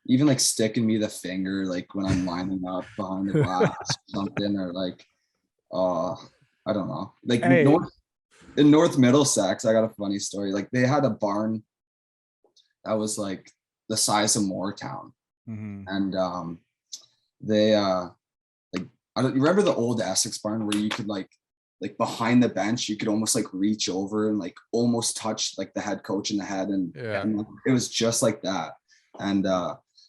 Speaker 4: even sticking me the finger, like when I'm lining up behind the glass or something, or like, I don't know. Like in North Middlesex, I got a funny story. Like they had a barn that was like the size of Moortown. And they you remember the old Essex barn where you could like behind the bench, you could almost like reach over and like almost touch like the head coach in the head. And it was just like that. And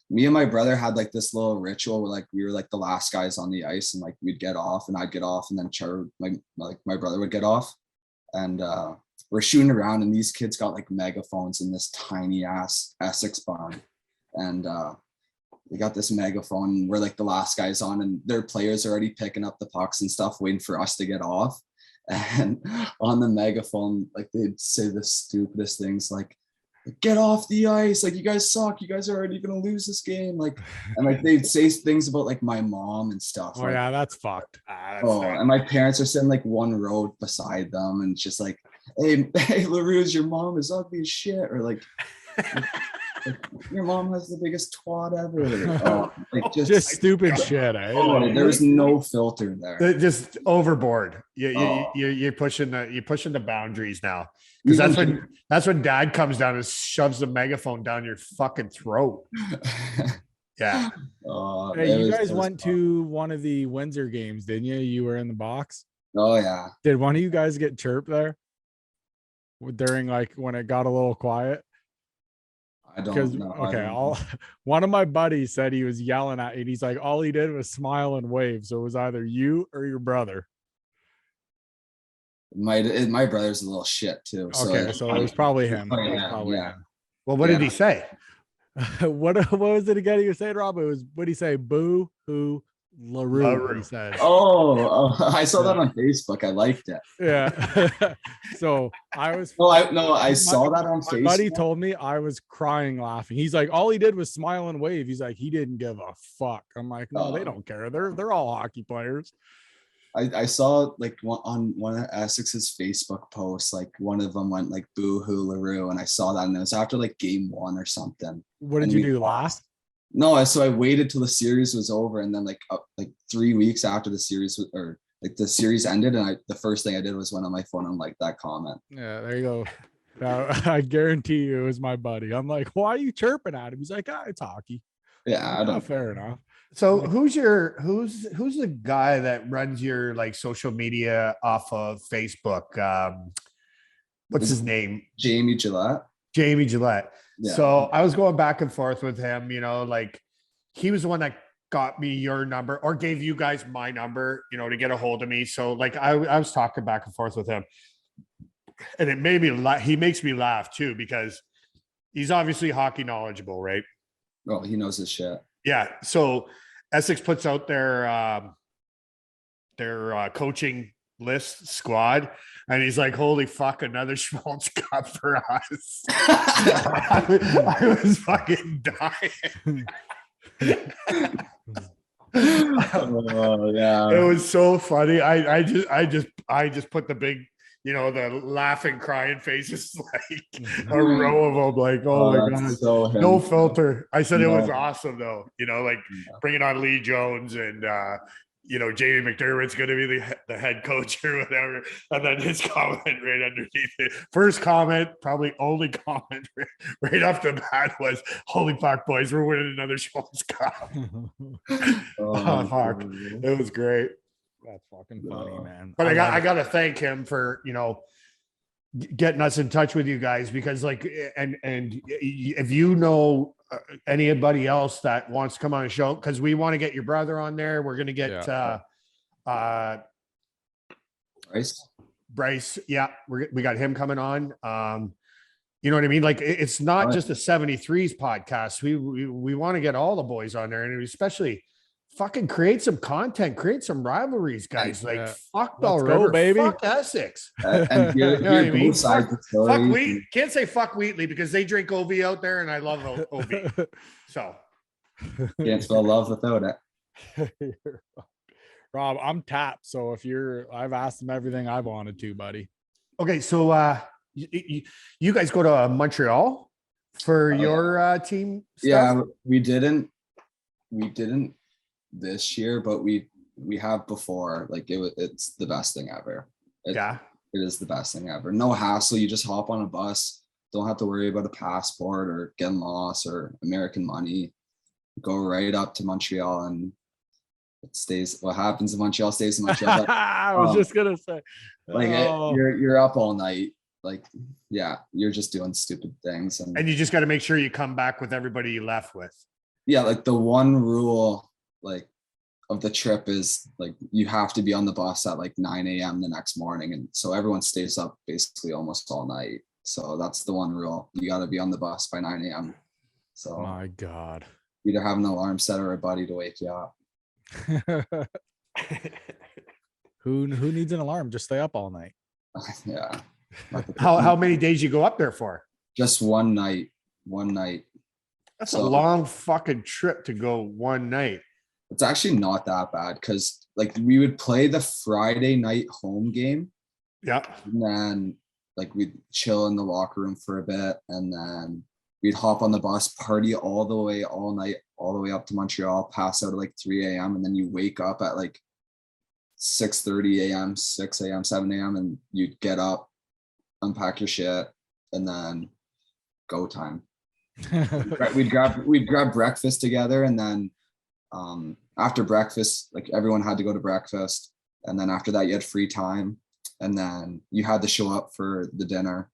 Speaker 4: me and my brother had like this little ritual where like we were like the last guys on the ice, and like we'd get off and I'd get off, and then my brother would get off, and we're shooting around, and these kids got like megaphones in this tiny ass Essex barn, and they got this megaphone, and we're like the last guys on, and their players are already picking up the pucks and stuff, waiting for us to get off. And on the megaphone, like they'd say the stupidest things, like, get off the ice, like you guys suck, you guys are already gonna lose this game, like, and like they'd say things about like my mom and stuff.
Speaker 1: Oh, like, yeah, that's fucked.
Speaker 4: And my parents are sitting like one row beside them, and it's just like, hey Larue's, your mom is ugly as shit, or like your mom has the biggest twat ever. Like
Speaker 1: just stupid shit.
Speaker 4: There's no filter there.
Speaker 2: They're just overboard. You're pushing the boundaries now. Because that's when dad comes down and shoves the megaphone down your fucking throat. Yeah.
Speaker 1: Hey, you guys went to one of the Windsor games, didn't you? You were in the box.
Speaker 4: Oh yeah.
Speaker 1: Did one of you guys get chirped there during like when it got a little quiet?
Speaker 4: I don't know.
Speaker 1: Okay, one of my buddies said he was yelling at you, and he's like, all he did was smile and wave. So it was either you or your brother.
Speaker 4: My brother's a little shit too. So
Speaker 1: it was probably him.
Speaker 4: Yeah.
Speaker 2: Well, what did he say?
Speaker 1: What was it again? You were saying, Rob? It was, what did he say? Boo hoo Larue, he said.
Speaker 4: Oh, I saw that on Facebook. I liked it.
Speaker 1: Yeah. So I
Speaker 4: saw that on
Speaker 1: my
Speaker 4: Facebook.
Speaker 1: buddy told me I was crying laughing. He's like, all he did was smile and wave. He's like, he didn't give a fuck. I'm like, no, they don't care. They're all hockey players.
Speaker 4: I saw like on one of Essex's Facebook posts, like one of them went like boo hoo Larue, and I saw that, and it was after like game 1 or something.
Speaker 1: What did you do last?
Speaker 4: No, so I waited till the series was over, and then like 3 weeks after the series the series ended, and the first thing I did was went on my phone and liked that comment.
Speaker 1: Yeah, there you go. Now, I guarantee you it was my buddy. I'm like, why are you chirping at him? He's like, it's hockey.
Speaker 4: Yeah, I don't.
Speaker 1: Fair enough.
Speaker 2: So who's the guy that runs your like social media off of Facebook? What's his name?
Speaker 4: Jamie Gillette.
Speaker 2: Yeah. So I was going back and forth with him, like he was the one that got me your number or gave you guys my number, to get a hold of me. So like I was talking back and forth with him, and it made me he makes me laugh too, because he's obviously hockey knowledgeable, right?
Speaker 4: Oh, he knows his shit.
Speaker 2: Yeah. So Essex puts out their coaching list squad, and he's like, holy fuck, another Schmalz Cup for us. I was fucking dying.
Speaker 4: Oh yeah,
Speaker 2: it was so funny. I just put the big, the laughing, crying faces, like a row of them, like, oh my god,
Speaker 4: so
Speaker 2: no filter. I said it was awesome though, like bringing on Lee Jones and Jamie McDermott's going to be the head coach or whatever. And then his comment right underneath it. First comment, probably only comment right off the bat was, holy fuck, boys, we're winning another Schmalz Cup. Oh, fuck. It was great.
Speaker 1: That's fucking funny, man.
Speaker 2: But I got to thank him for, getting us in touch with you guys, because like, and if anybody else that wants to come on a show, because we want to get your brother on there. We're going to get Bryce. Yeah, we got him coming on. You know what I mean? Like, it's not just a 73s podcast. We want to get all the boys on there, and especially fucking create some content, creat some rivalries, guys. Like, fuck Belle River, baby. Fuck Essex.
Speaker 4: And hear both sides of the story.
Speaker 2: Fuck can't say fuck Wheatley because they drink OV out there, and I love OV. So
Speaker 4: can't spell love without it.
Speaker 1: Rob, I'm tapped. So I've asked him everything I wanted to, buddy.
Speaker 2: Okay, so you guys go to Montreal for your team stuff?
Speaker 4: Yeah, we didn't this year, but we have before. Like it's the best thing ever. It is the best thing ever. No hassle. You just hop on a bus. Don't have to worry about a passport or getting lost or American money. Go right up to Montreal, and it stays. What happens in Montreal stays in Montreal.
Speaker 1: I was just gonna say,
Speaker 4: like you're up all night. Like, yeah, you're just doing stupid things,
Speaker 2: and you just got to make sure you come back with everybody you left with.
Speaker 4: Yeah, like the one rule like of the trip is like you have to be on the bus at like 9 a.m. the next morning, and so everyone stays up basically almost all night. So that's the one rule. You got to be on the bus by 9 a.m. So
Speaker 1: my god,
Speaker 4: either have an alarm set or a buddy to wake you up.
Speaker 1: Who needs an alarm? Just stay up all night.
Speaker 4: Yeah.
Speaker 2: How many days you go up there for?
Speaker 4: Just one night.
Speaker 2: That's a long fucking trip to go one night.
Speaker 4: It's actually not that bad, because like we would play the Friday night home game.
Speaker 2: Yeah.
Speaker 4: And then like we'd chill in the locker room for a bit, and then we'd hop on the bus, party all the way all night, all the way up to Montreal, pass out at like 3 a.m. And then you wake up at like 6:30 a.m., 6 a.m., 7 a.m. and you'd get up, unpack your shit, and then go time. We'd grab breakfast together, and then after breakfast, like everyone had to go to breakfast, and then after that you had free time, and then you had to show up for the dinner,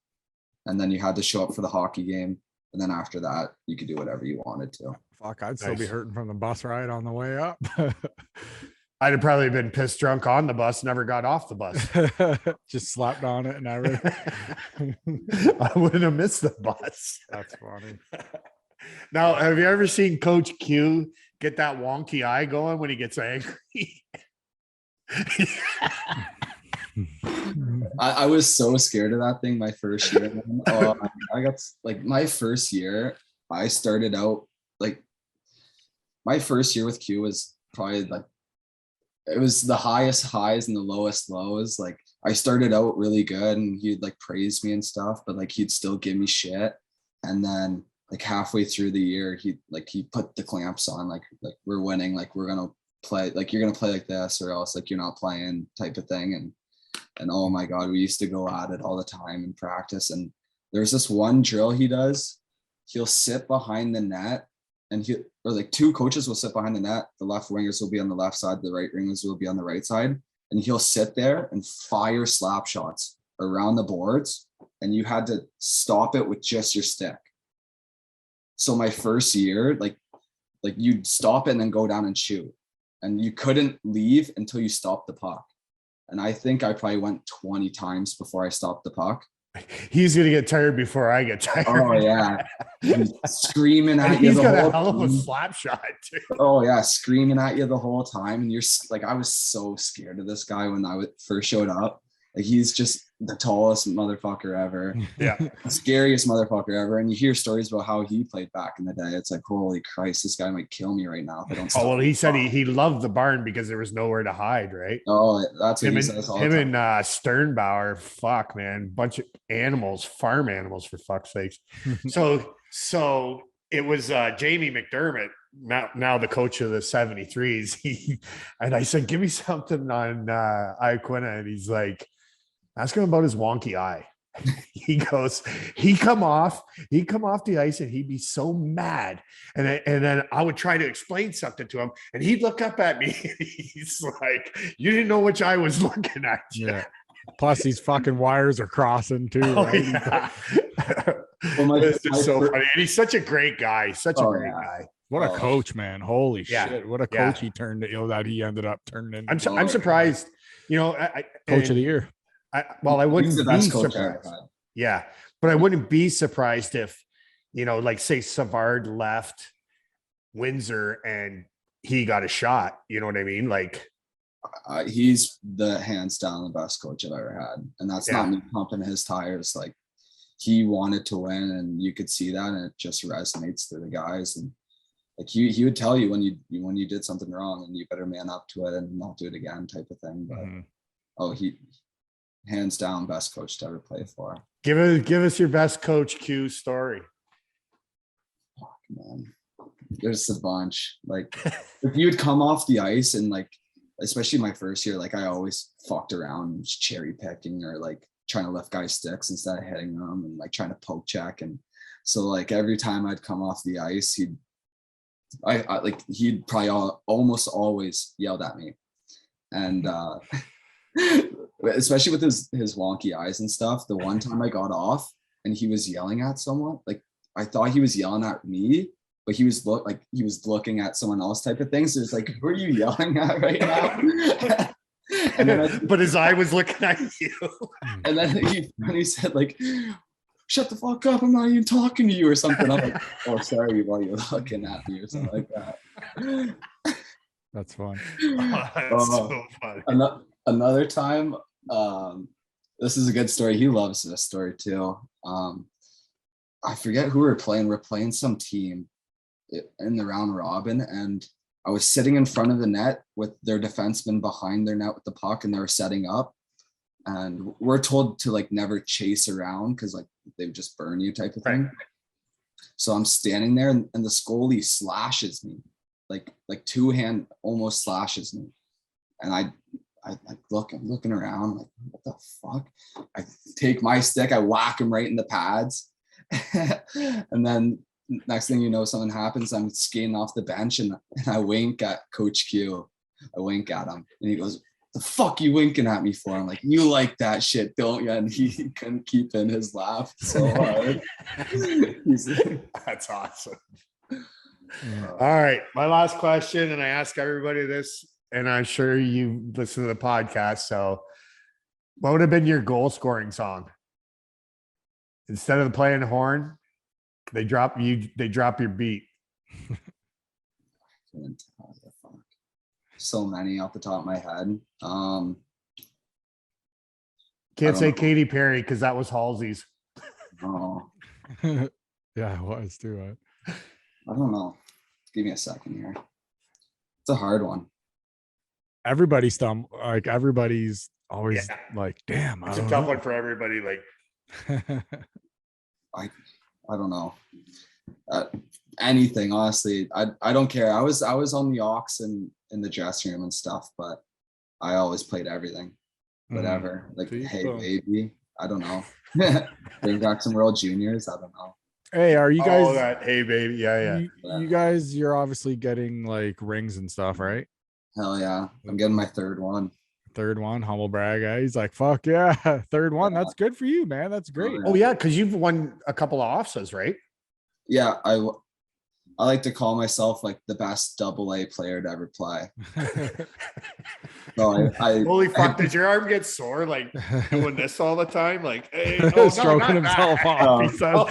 Speaker 4: and then you had to show up for the hockey game, and then after that you could do whatever you wanted to.
Speaker 1: Fuck, I'd still be hurting from the bus ride on the way up.
Speaker 2: I'd have probably been pissed drunk on the bus, never got off the bus.
Speaker 1: Just slapped on it and everything.
Speaker 2: I wouldn't have missed the bus.
Speaker 1: That's funny.
Speaker 2: Now, have you ever seen Coach Q get that wonky eye going when he gets angry?
Speaker 4: I was so scared of that thing my first year. Oh, I got like my first year, I started out like my first year with Q was probably like it was the highest highs and the lowest lows. Like I started out really good and he'd like praise me and stuff, but like he'd still give me shit. And then like halfway through the year, he put the clamps on, like we're winning, like we're gonna play, like you're gonna play like this or else like you're not playing type of thing. And oh my God, we used to go at it all the time in practice. And there's this one drill he does. He'll sit behind the net and or like two coaches will sit behind the net. The left wingers will be on the left side. The right wingers will be on the right side. And he'll sit there and fire slap shots around the boards. And you had to stop it with just your stick. So my first year, like you'd stop it and then go down and shoot. And you couldn't leave until you stopped the puck. And I think I probably went 20 times before I stopped the puck.
Speaker 2: He's going to get tired before I get tired.
Speaker 4: Oh, yeah. He's screaming at you.
Speaker 2: He's got a hell of a slap shot, too.
Speaker 4: Oh, yeah. Screaming at you the whole time. And you're like, I was so scared of this guy when I first showed up. Like, he's just the tallest motherfucker ever.
Speaker 2: Yeah.
Speaker 4: Scariest motherfucker ever. And you hear stories about how he played back in the day. It's like, holy Christ, this guy might kill me right now if I don't stop.
Speaker 2: Oh, well, he said he loved the barn because there was nowhere to hide, right?
Speaker 4: Oh, that's what he says all the time.
Speaker 2: Him and Sternbauer, fuck, man. Bunch of animals, farm animals, for fuck's sakes. So it was Jamie McDermott, now the coach of the 73s. And I said, give me something on Iaquinta. And he's like, ask him about his wonky eye. He goes, he'd come off the ice and he'd be so mad. And then I would try to explain something to him and he'd look up at me. And he's like, you didn't know which eye was looking at you.
Speaker 1: Yeah. Plus these fucking wires are crossing too.
Speaker 2: Oh,
Speaker 1: Right?
Speaker 2: yeah.
Speaker 4: Well,
Speaker 2: It's just so funny. And he's such a great guy. Such a great guy.
Speaker 1: What a coach, man. Holy shit. What a coach he turned, that he ended up turning into.
Speaker 2: I'm surprised,
Speaker 1: coach of the year.
Speaker 2: I wouldn't be surprised. Yeah. But I wouldn't be surprised if, like say Savard left Windsor and he got a shot. You know what I mean? Like
Speaker 4: he's the hands down the best coach I've ever had. And that's not me pumping his tires. Like he wanted to win and you could see that and it just resonates through the guys. And like he would tell you when you did something wrong and you better man up to it and not do it again type of thing. But he hands down best coach to ever play for.
Speaker 2: Give us your best Coach Q story.
Speaker 4: Fuck, man. There's a bunch. Like if you would come off the ice and like, especially my first year, like I always fucked around cherry picking or like trying to lift guys' sticks instead of hitting them and like trying to poke check. And so like every time I'd come off the ice, he'd probably almost always yelled at me. And especially with his wonky eyes and stuff. The one time I got off and he was yelling at someone, like I thought he was yelling at me, but he was looking at someone else type of thing. So it's like, who are you yelling at right now? And then
Speaker 2: but his eye was looking at you.
Speaker 4: And then he said like, shut the fuck up, I'm not even talking to you or something. I'm like, oh, sorry, while you're looking at me or something like that.
Speaker 1: That's fun.
Speaker 2: Oh, that's so funny.
Speaker 4: Another time, this is a good story. He loves this story too. I forget who we're playing. We're playing some team in the round robin, and I was sitting in front of the net with their defenseman behind their net with the puck, and they were setting up. And we're told to like never chase around because like they would just burn you type of thing. Right. So I'm standing there, and the goalie slashes me, like two-hand almost slashes me, and I'm looking around like, what the fuck? I take my stick, I whack him right in the pads. And then next thing you know, something happens. I'm skating off the bench and I wink at Coach Q. I wink at him and he goes, the fuck you winking at me for? I'm like, you like that shit, don't you? And he couldn't keep in his laugh so hard.
Speaker 2: That's awesome. All right. My last question, and I ask everybody this, and I'm sure you listen to the podcast. So what would have been your goal scoring song? Instead of playing horn, They drop your beat.
Speaker 4: So many off the top of my head.
Speaker 2: Can't say Katy Perry because that was Halsey's.
Speaker 4: Oh,
Speaker 1: Yeah, it was too. Right?
Speaker 4: I don't know. Give me a second here. It's a hard one.
Speaker 1: Everybody's always like, damn,
Speaker 2: It's a tough one for everybody. Like,
Speaker 4: I don't know. Anything, honestly. I don't care. I was on the aux and in the dressing room and stuff, but I always played everything. Whatever. Like, hey baby. I don't know. Bring back some World Juniors. I don't know.
Speaker 1: Hey, are you guys?
Speaker 2: Oh, that hey baby, yeah.
Speaker 1: You guys, you're obviously getting like rings and stuff, right?
Speaker 4: Hell yeah! I'm getting my third one.
Speaker 1: Third one, humble brag. He's like, fuck yeah, third one.
Speaker 4: Yeah.
Speaker 1: That's good for you, man. That's great.
Speaker 2: Oh yeah, because you've won a couple of OFSAs, right?
Speaker 4: Yeah, I like to call myself like the best AA player to ever play. So
Speaker 2: Holy fuck! Did your arm get sore like doing this all the time? Like, hey,
Speaker 1: stroking himself off. He says.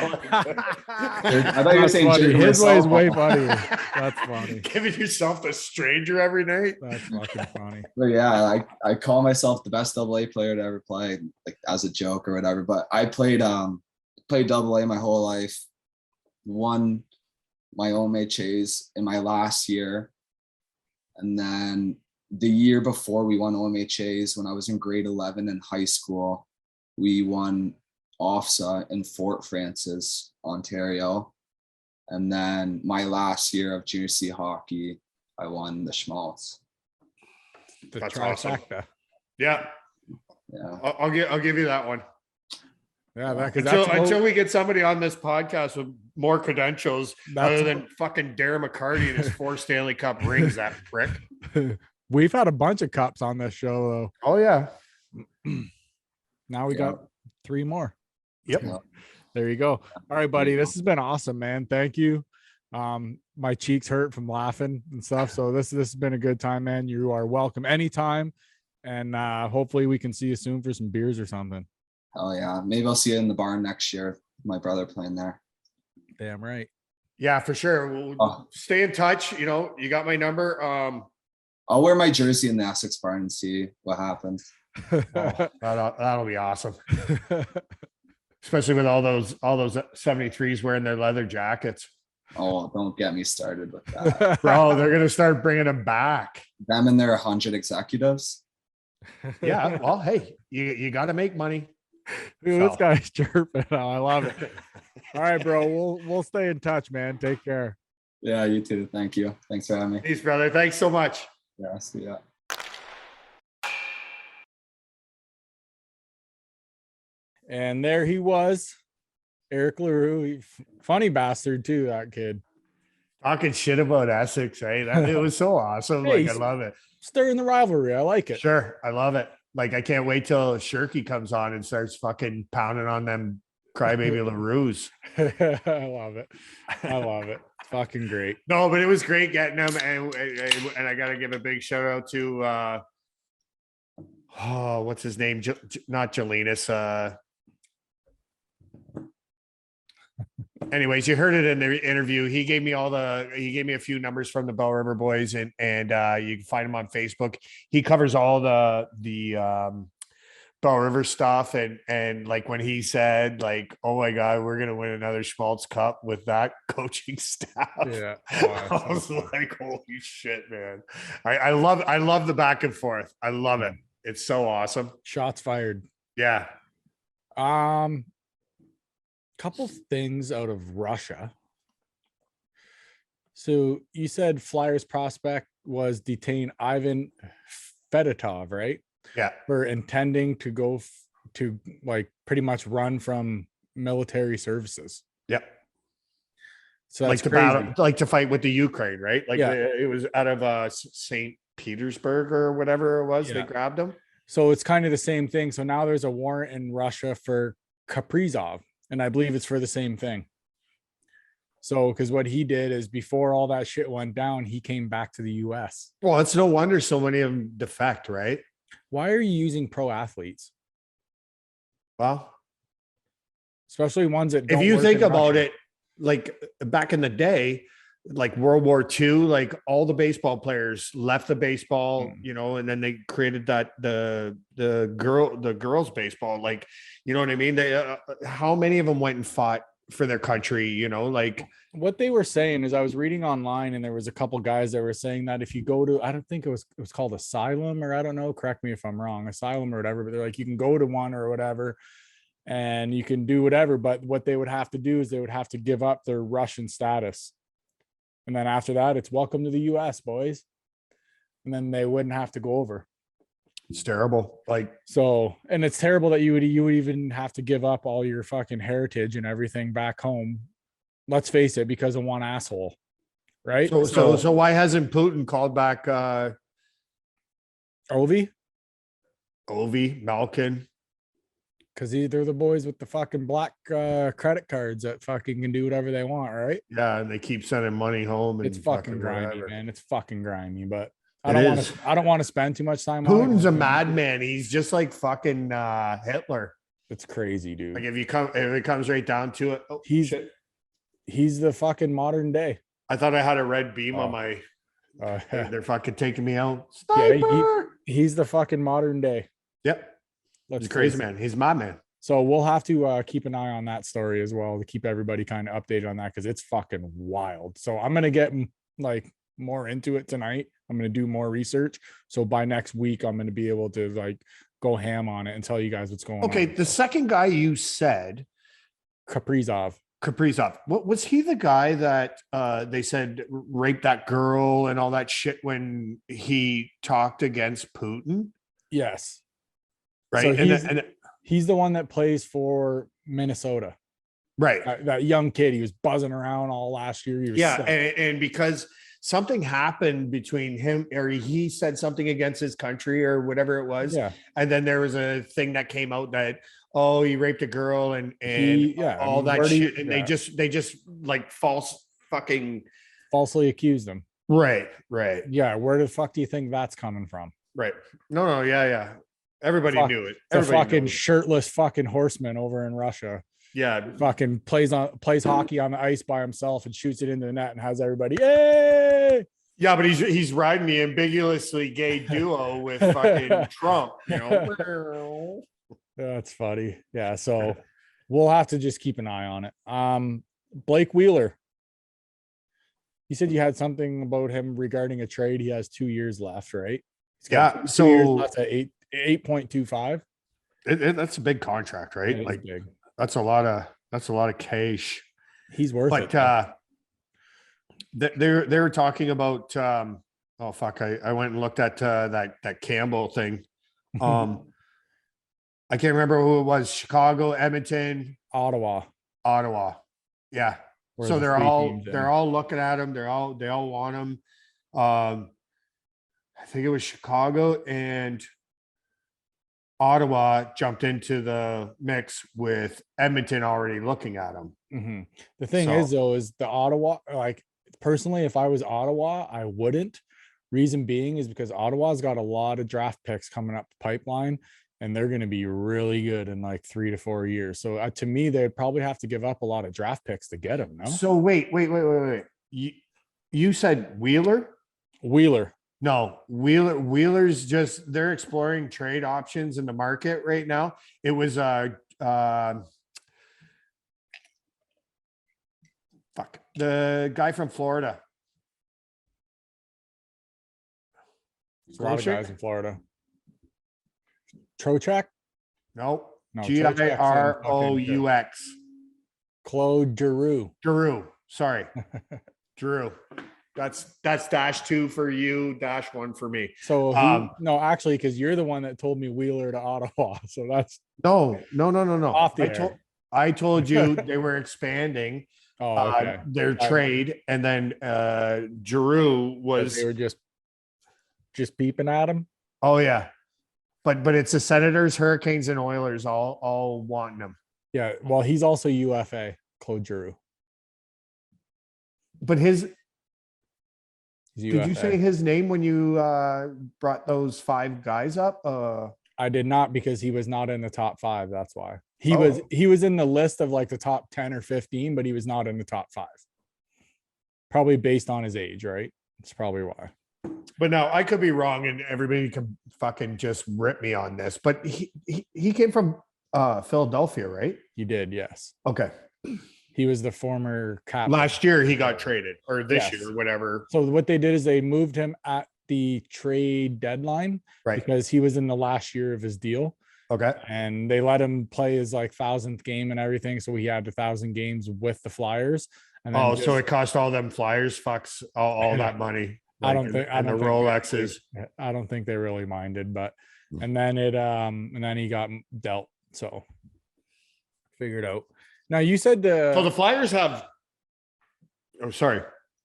Speaker 4: I thought you were saying
Speaker 1: his way is way funnier. That's funny.
Speaker 2: Giving yourself the stranger every night.
Speaker 1: That's fucking funny.
Speaker 4: But yeah, I call myself the best AA player to ever play, like as a joke or whatever. But I played AA my whole life. Won my OMHAs in my last year, and then the year before we won OMHAs when I was in grade 11 in high school, we won OFSA in Fort Francis, Ontario. And then my last year of junior C hockey, I won the Schmalz.
Speaker 2: That's
Speaker 1: trifecta.
Speaker 2: Awesome. Yeah. I'll give you that one.
Speaker 1: Yeah,
Speaker 2: until we get somebody on this podcast with more credentials other than fucking Darren McCarty and his 4 Stanley Cup rings, that prick.
Speaker 1: We've had a bunch of cups on this show, though.
Speaker 2: Oh yeah.
Speaker 1: Now we got 3 more.
Speaker 2: Yep.
Speaker 1: There you go. All right, buddy. This has been awesome, man. Thank you. My cheeks hurt from laughing and stuff. So this has been a good time, man. You are welcome anytime. And hopefully we can see you soon for some beers or something.
Speaker 4: Oh yeah. Maybe I'll see you in the barn next year. My brother playing there.
Speaker 1: Damn right.
Speaker 2: Yeah, for sure. We'll stay in touch. You know, you got my number.
Speaker 4: I'll wear my jersey in the Essex barn and see what happens.
Speaker 2: That'll be awesome. Especially with all those 73s wearing their leather jackets.
Speaker 4: Oh, don't get me started with that.
Speaker 2: Bro, they're gonna start bringing them back.
Speaker 4: Them and their 100 executives.
Speaker 2: Yeah, well, hey, you got to make money.
Speaker 1: Dude, this guy's chirping. I love it. All right, bro. We'll stay in touch, man. Take care.
Speaker 4: Yeah, you too. Thank you. Thanks for having me.
Speaker 2: Peace, brother. Thanks so much.
Speaker 4: Yeah, see ya.
Speaker 1: And there he was, Eric Larue. Funny bastard too, that kid.
Speaker 2: Talking shit about Essex, right? It was so awesome.
Speaker 1: Hey,
Speaker 2: I love it.
Speaker 1: Stirring the rivalry. I like it.
Speaker 2: Sure. I love it. Like, I can't wait till Shirky comes on and starts fucking pounding on them crybaby LaRues.
Speaker 1: I love it. I love it. Fucking great.
Speaker 2: No, but it was great getting them. And I got to give a big shout out to, what's his name? Not Jelinas. Anyways, you heard it in the interview. He gave me a few numbers from the Belle River boys, and you can find him on Facebook. He covers all the Belle River stuff, and like when he said like, "Oh my God, we're gonna win another Schmalz Cup with that coaching staff." Yeah, I was like, "Holy shit, man!" I love the back and forth. I love it. It's so awesome.
Speaker 1: Shots fired.
Speaker 2: Yeah.
Speaker 1: Couple things out of Russia. So you said Flyers prospect was detained Ivan Fedotov, right?
Speaker 2: Yeah.
Speaker 1: For intending to go to like pretty much run from military services.
Speaker 2: Yep.
Speaker 1: So that's
Speaker 2: to fight with the Ukraine, right? Like it was out of St. Petersburg or whatever it was. Yeah. They grabbed him.
Speaker 1: So it's kind of the same thing. So now there's a warrant in Russia for Kaprizov. And I believe it's for the same thing. So, because what he did is before all that shit went down, he came back to the US.
Speaker 2: Well, it's no wonder so many of them defect, right?
Speaker 1: Why are you using pro athletes?
Speaker 2: Well,
Speaker 1: especially ones that
Speaker 2: if you think about it, like back in the day, like World War II, like all the baseball players left the baseball, you know, and then they created that the girls baseball, like, you know what I mean? They how many of them went and fought for their country, you know, like
Speaker 1: what they were saying is I was reading online and there was a couple guys that were saying that if you go to, I don't think it was called Asylum, or I don't know, correct me if I'm wrong, Asylum or whatever, but they're like, you can go to one or whatever and you can do whatever, but what they would have to do is they would have to give up their Russian status. And then after that, it's welcome to the US, boys. And then they wouldn't have to go over.
Speaker 2: it's terrible. Like,
Speaker 1: so, and it's terrible that you would even have to give up all your fucking heritage and everything back home. Let's face it, because of one asshole, right?
Speaker 2: So why hasn't Putin called back
Speaker 1: Ovi,
Speaker 2: Malkin?
Speaker 1: because they're the boys with the fucking black credit cards that fucking can do whatever they want, right?
Speaker 2: Yeah, and they keep sending money home. And
Speaker 1: It's fucking grimy,
Speaker 2: whatever.
Speaker 1: man. It's fucking grimy, but
Speaker 2: It
Speaker 1: I don't want to spend too much time on it.
Speaker 2: Putin's a madman. He's just like fucking Hitler.
Speaker 1: It's crazy, dude.
Speaker 2: Like if it comes right down to it,
Speaker 1: he's the fucking modern day.
Speaker 2: I thought I had a red beam on my. They're fucking taking me out.
Speaker 1: Yeah, he's the fucking modern day.
Speaker 2: Yep.
Speaker 1: He's
Speaker 2: crazy, man. He's my man.
Speaker 1: So we'll have to keep an eye on that story as well to keep everybody kind of updated on that, because it's fucking wild. So I'm gonna get like more into it tonight. I'm gonna do more research. So by next week, I'm gonna be able to like go ham on it and tell you guys what's going on.
Speaker 2: Okay, the second guy you said,
Speaker 1: Kaprizov.
Speaker 2: What was he? The guy that they said raped that girl and all that shit when he talked against Putin?
Speaker 1: Yes.
Speaker 2: Right.
Speaker 1: So he's the one that plays for Minnesota.
Speaker 2: Right.
Speaker 1: That young kid, he was buzzing around all last year.
Speaker 2: And because something happened between him, or he said something against his country or whatever it was.
Speaker 1: Yeah.
Speaker 2: And then there was a thing that came out that, oh, he raped a girl and all that shit. And they just like falsely
Speaker 1: accused him.
Speaker 2: Right.
Speaker 1: Yeah. Where the fuck do you think that's coming from?
Speaker 2: Right. No. Yeah. Everybody knew it.
Speaker 1: The fucking shirtless fucking horseman over in Russia.
Speaker 2: Yeah.
Speaker 1: Fucking plays hockey on the ice by himself and shoots it into the net and has everybody, hey.
Speaker 2: Yeah, but he's riding the ambiguously gay duo with fucking Trump, you know.
Speaker 1: That's funny. Yeah. So we'll have to just keep an eye on it. Blake Wheeler. You said you had something about him regarding a trade. He has 2 years left, right?
Speaker 2: Yeah. So
Speaker 1: that's at 8.25.
Speaker 2: That's a big contract, right?
Speaker 1: Yeah,
Speaker 2: like
Speaker 1: big.
Speaker 2: That's a lot of cash.
Speaker 1: He's worth it.
Speaker 2: But they were talking about oh fuck, I went and looked at that Campbell thing. I can't remember who it was. Chicago, Edmonton,
Speaker 1: Ottawa.
Speaker 2: Yeah.
Speaker 1: Where
Speaker 2: so they're all looking at him. They all want him. I think it was Chicago and Ottawa jumped into the mix with Edmonton already looking at him.
Speaker 1: Mm-hmm. The thing is the Ottawa, like personally, if I was Ottawa, I wouldn't. Reason being is because Ottawa's got a lot of draft picks coming up the pipeline and they're going to be really good in like 3 to 4 years. So to me, they'd probably have to give up a lot of draft picks to get him. No.
Speaker 2: So wait. You said Wheeler? No, Wheeler's just, they're exploring trade options in the market right now. It was the guy from Florida.
Speaker 1: There's a lot of guys in Florida. Trocheck?
Speaker 2: Nope.
Speaker 1: No,
Speaker 2: Giroux.
Speaker 1: Claude
Speaker 2: Giroux. Sorry. Giroux. That's -2 for you, -1 for me.
Speaker 1: So no, actually, because you're the one that told me Wheeler to Ottawa. So that's
Speaker 2: no.
Speaker 1: Off the air.
Speaker 2: I told you they were expanding their trade, and then Giroux was
Speaker 1: they were just peeping at him.
Speaker 2: Oh yeah, but it's the Senators, Hurricanes, and Oilers all wanting him.
Speaker 1: Yeah, well, he's also UFA, Claude Giroux.
Speaker 2: But did you say his name when you brought those 5 guys up?
Speaker 1: I did not, because he was not in the top 5. That's why he
Speaker 2: Oh.
Speaker 1: was in the list of like the top 10 or 15, but he was not in the top 5. Probably based on his age, right? That's probably why.
Speaker 2: But now I could be wrong, and everybody can fucking just rip me on this. But he came from Philadelphia, right?
Speaker 1: He did, yes.
Speaker 2: Okay.
Speaker 1: He was the former captain.
Speaker 2: Last year he got traded, or this
Speaker 1: Yes.
Speaker 2: year, whatever.
Speaker 1: So what they did is they moved him at the trade deadline,
Speaker 2: Right.
Speaker 1: because he was in the last year of his deal,
Speaker 2: Okay.
Speaker 1: and they let him play his like 1,000th game and everything. So he had 1,000 games with the Flyers. And then
Speaker 2: So it cost all them Flyers fucks all that money.
Speaker 1: I don't think
Speaker 2: the Rolexes.
Speaker 1: I don't think they really minded, but and then he got dealt. So figured out. Now you said
Speaker 2: So the Flyers have. Oh, sorry.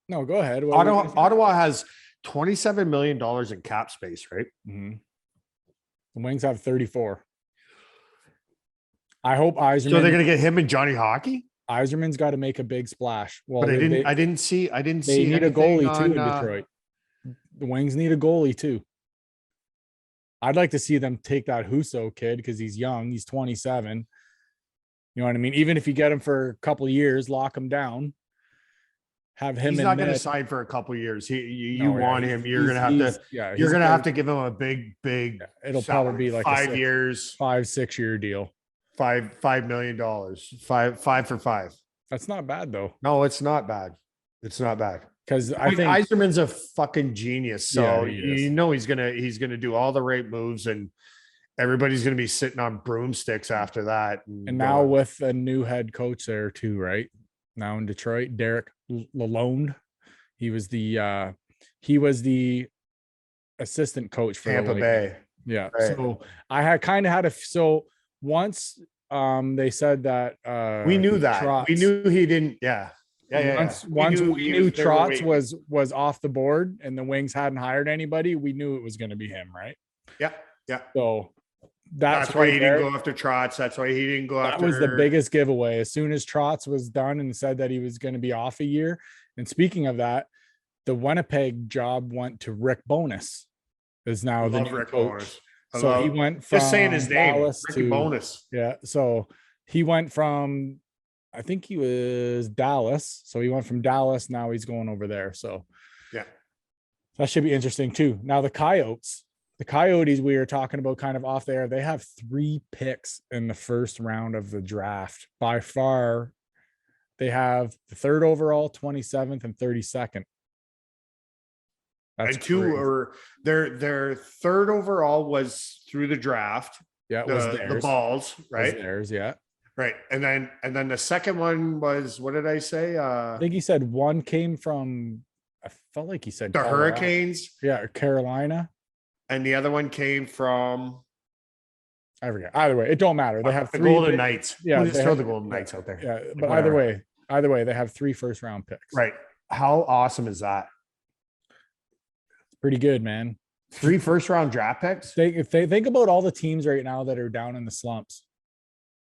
Speaker 1: No, go ahead. What were you gonna say?
Speaker 2: Ottawa has $27 million in cap space, right?
Speaker 1: Mhm. The Wings have 34. I hope Yzerman.
Speaker 2: So they're gonna get him and Johnny Hockey.
Speaker 1: Yzerman's got to make a big splash. Well,
Speaker 2: But I didn't see.
Speaker 1: They need a goalie too in Detroit. The Wings need a goalie too. I'd like to see them take that Husso kid, because he's young. He's 27. You know what I mean? Even if you get him for a couple of years, lock him down. Have him.
Speaker 2: He's
Speaker 1: in
Speaker 2: not going to
Speaker 1: net.
Speaker 2: sign for a couple of years. You
Speaker 1: No,
Speaker 2: want
Speaker 1: yeah,
Speaker 2: him. You're going to have to.
Speaker 1: Yeah,
Speaker 2: You're going to have to give him a big.
Speaker 1: Yeah, it'll
Speaker 2: salary.
Speaker 1: probably be like
Speaker 2: 5 years,
Speaker 1: 5-6 year deal.
Speaker 2: $5 million, five for 5.
Speaker 1: That's not bad though,
Speaker 2: No, it's not bad. It's not bad.
Speaker 1: because I think
Speaker 2: Yzerman's a fucking genius. So
Speaker 1: Yeah, he is.
Speaker 2: you know he's gonna do all the right moves, and everybody's gonna be sitting on broomsticks after that.
Speaker 1: and now with a new head coach there too, right? Now in Detroit, Derek Lalonde. He was the assistant coach for
Speaker 2: Tampa Bay.
Speaker 1: Yeah.
Speaker 2: Right.
Speaker 1: So I had kind of had once they said that
Speaker 2: We knew that.
Speaker 1: Trotz-
Speaker 2: We knew he didn't. Yeah.
Speaker 1: Once we knew
Speaker 2: they were
Speaker 1: Trotz
Speaker 2: waiting.
Speaker 1: was off the board and the Wings hadn't hired anybody, we knew it was going to be him, right?
Speaker 2: Yeah. Yeah.
Speaker 1: So
Speaker 2: That's why he didn't go after Trotz. That's why he didn't go
Speaker 1: That
Speaker 2: after.
Speaker 1: was the biggest giveaway. As soon as Trotz was done and said that he was going to be off a year. And speaking of that, the Winnipeg job went to Rick Bonus, is now the new
Speaker 2: Rick
Speaker 1: coach.
Speaker 2: Bonus.
Speaker 1: So he went from
Speaker 2: Just saying his name.
Speaker 1: Dallas
Speaker 2: Ricky
Speaker 1: to
Speaker 2: Bonus.
Speaker 1: Yeah. So he went from, I think he was Dallas. So he went from Dallas. Now he's going over there. So
Speaker 2: Yeah.
Speaker 1: that should be interesting too. Now the Coyotes we were talking about kind of off there, they have 3 picks in the first round of the draft. By far, they have the 3rd overall, 27th, and 32nd. That's
Speaker 2: And 2
Speaker 1: crazy.
Speaker 2: or their 3rd overall was through the draft.
Speaker 1: Yeah, it was
Speaker 2: The
Speaker 1: theirs.
Speaker 2: balls,
Speaker 1: It was
Speaker 2: right?
Speaker 1: theirs, yeah.
Speaker 2: Right. And then the second one was, what did I say?
Speaker 1: I think he said one came from, I felt like he said
Speaker 2: The
Speaker 1: Colorado.
Speaker 2: Hurricanes,
Speaker 1: Yeah, Carolina.
Speaker 2: and the other one came from
Speaker 1: I forget. Either way, it don't matter. They have
Speaker 2: the
Speaker 1: 3
Speaker 2: Golden
Speaker 1: big-
Speaker 2: Knights.
Speaker 1: Yeah,
Speaker 2: We'll just
Speaker 1: they
Speaker 2: throw
Speaker 1: have-
Speaker 2: the Golden Knights out there.
Speaker 1: Yeah, but
Speaker 2: whatever.
Speaker 1: either way, they have 3 first-round picks.
Speaker 2: Right. How awesome is that?
Speaker 1: Pretty good, man.
Speaker 2: 3 first-round draft picks,
Speaker 1: If they think about all the teams right now that are down in the slumps.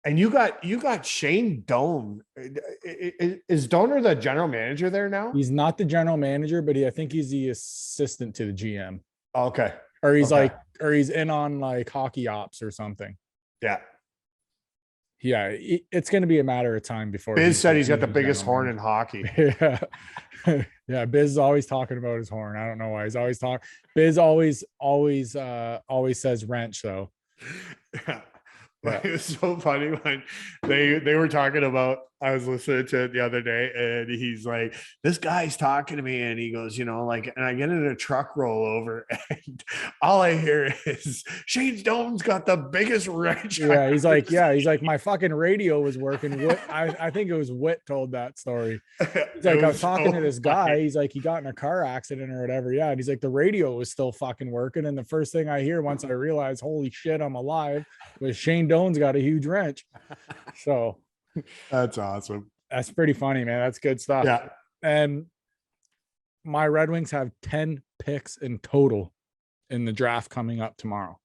Speaker 2: and you got Shane Doan. Is Donor the general manager there now?
Speaker 1: He's not the general manager, but I think he's the assistant to the GM.
Speaker 2: Okay.
Speaker 1: Or he's
Speaker 2: Okay.
Speaker 1: or he's in on like hockey ops or something.
Speaker 2: Yeah.
Speaker 1: Yeah, it's going to be a matter of time before.
Speaker 2: Biz said he's got the
Speaker 1: the
Speaker 2: biggest
Speaker 1: general
Speaker 2: horn in hockey.
Speaker 1: manager. Yeah. Yeah, Biz is always talking about his horn. I don't know why. He's always talking. Biz always says wrench though.
Speaker 2: Yeah.
Speaker 1: Yeah.
Speaker 2: It was so funny when they were talking about, I was listening to it the other day, and he's like, this guy's talking to me, and he goes, and I get in a truck rollover, and all I hear is Shane Doan's got the biggest wrench.
Speaker 1: Yeah, he's like, my fucking radio was working. I think it was Whit told that story. He's like, I was talking to this guy. He's like, he got in a car accident or whatever. Yeah. And he's like, the radio was still fucking working. And the first thing I hear once I realize, holy shit, I'm alive, was Shane Doan's got a huge wrench. So
Speaker 2: That's awesome.
Speaker 1: that's pretty funny, man. That's good stuff.
Speaker 2: Yeah.
Speaker 1: And my Red Wings have 10 picks in total in the draft coming up tomorrow.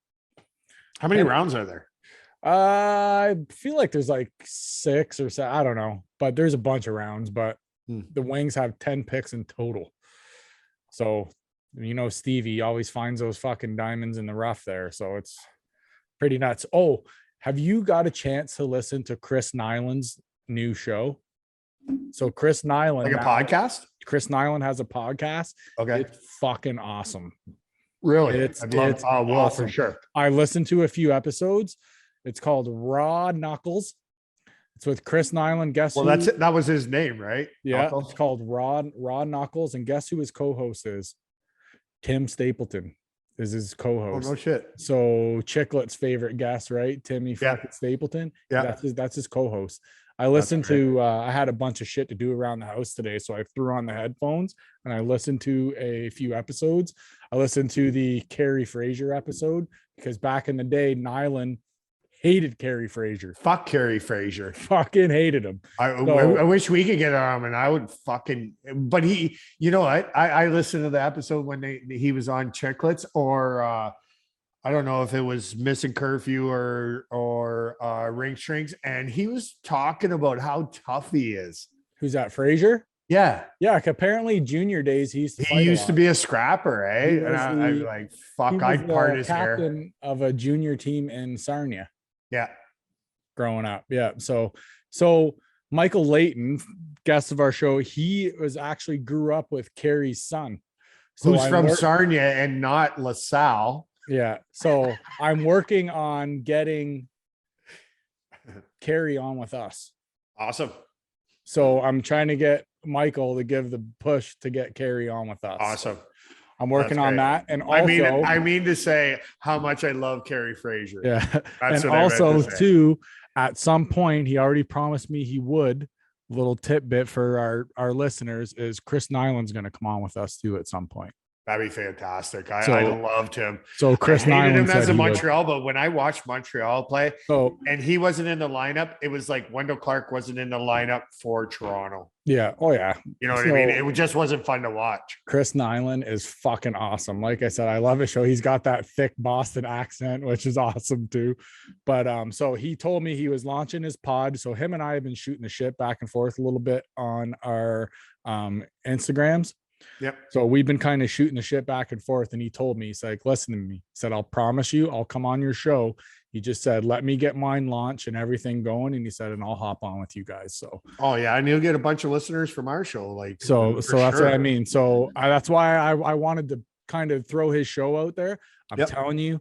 Speaker 2: How many rounds are there?
Speaker 1: I feel like there's like 6 or 7. I don't know, but there's a bunch of rounds. But the Wings have 10 picks in total. So, Stevie always finds those fucking diamonds in the rough there. So it's Pretty nuts. Oh, have you got a chance to listen to Chris Nyland's new show? So Chris Nyland,
Speaker 2: Like a podcast?
Speaker 1: Chris Nyland has a podcast.
Speaker 2: Okay.
Speaker 1: It's fucking awesome.
Speaker 2: Really?
Speaker 1: It's
Speaker 2: I'd love well,
Speaker 1: awesome.
Speaker 2: for sure.
Speaker 1: I listened to a few episodes. It's called Raw Knuckles. It's with Chris Nyland. Guess
Speaker 2: Well,
Speaker 1: who?
Speaker 2: that was his name, right?
Speaker 1: Yeah,
Speaker 2: Knuckles?
Speaker 1: it's called Raw Knuckles. And guess who his co-host is? Tim Stapleton is his
Speaker 2: Oh,
Speaker 1: co-host.
Speaker 2: no shit.
Speaker 1: So Chicklet's favorite guest, right? Timmy fucking Stapleton.
Speaker 2: Yeah.
Speaker 1: That's his co-host. I listened to I had a bunch of shit to do around the house today. So I threw on the headphones and I listened to a few episodes. I listened to the Carrie Fraser episode because back in the day, Nyland hated Carrie Fraser.
Speaker 2: Fuck Carrie Fraser.
Speaker 1: Fucking hated him.
Speaker 2: I wish we could get on him, and I would fucking. But he, you know what? I listened to the episode when he was on Chicklets, or I don't know if it was Missing Curfew or Ring Strings, and he was talking about how tough he is.
Speaker 1: Who's that? Fraser?
Speaker 2: Yeah.
Speaker 1: Yeah. Apparently, junior days he used to
Speaker 2: be a scrapper, eh? And I'm like, fuck, I'd part his hair.
Speaker 1: Captain of a junior team in Sarnia.
Speaker 2: Yeah.
Speaker 1: Growing up. Yeah. So Michael Layton, guest of our show, he actually grew up with Carrie's son. So
Speaker 2: who's from Sarnia and not LaSalle.
Speaker 1: Yeah. So I'm working on getting Carrie on with us.
Speaker 2: Awesome.
Speaker 1: So I'm trying to get Michael to give the push to get Carrie on with us.
Speaker 2: Awesome.
Speaker 1: I'm working on that. And also,
Speaker 2: I mean to say how much I love Carrie Fraser.
Speaker 1: Yeah.
Speaker 2: That's
Speaker 1: and
Speaker 2: what
Speaker 1: also
Speaker 2: I meant to say.
Speaker 1: too, at some point, he already promised me he would. Little tidbit for our listeners is Chris Nyland's going to come on with us too at some point.
Speaker 2: That'd be fantastic. I loved him.
Speaker 1: So Chris
Speaker 2: Nyland
Speaker 1: said
Speaker 2: as a Montreal, but when I watched Montreal play, and he wasn't in the lineup, it was like Wendell Clark wasn't in the lineup for Toronto.
Speaker 1: Yeah. Oh yeah.
Speaker 2: You know what I mean? It just wasn't fun to watch.
Speaker 1: Chris Nyland is fucking awesome. Like I said, I love his show. He's got that thick Boston accent, which is awesome too. But so he told me he was launching his pod. So him and I have been shooting the shit back and forth a little bit on our Instagrams.
Speaker 2: Yep.
Speaker 1: So we've been kind of shooting the shit back and forth. And he told me, he's like, listen to me. He said, I'll promise you, I'll come on your show. He just said, let me get mine launched and everything going. And he said, and I'll hop on with you guys. So,
Speaker 2: oh yeah. And you'll get a bunch of listeners from our show. Like,
Speaker 1: so that's what I mean. So that's why I wanted to kind of throw his show out there. I'm telling you,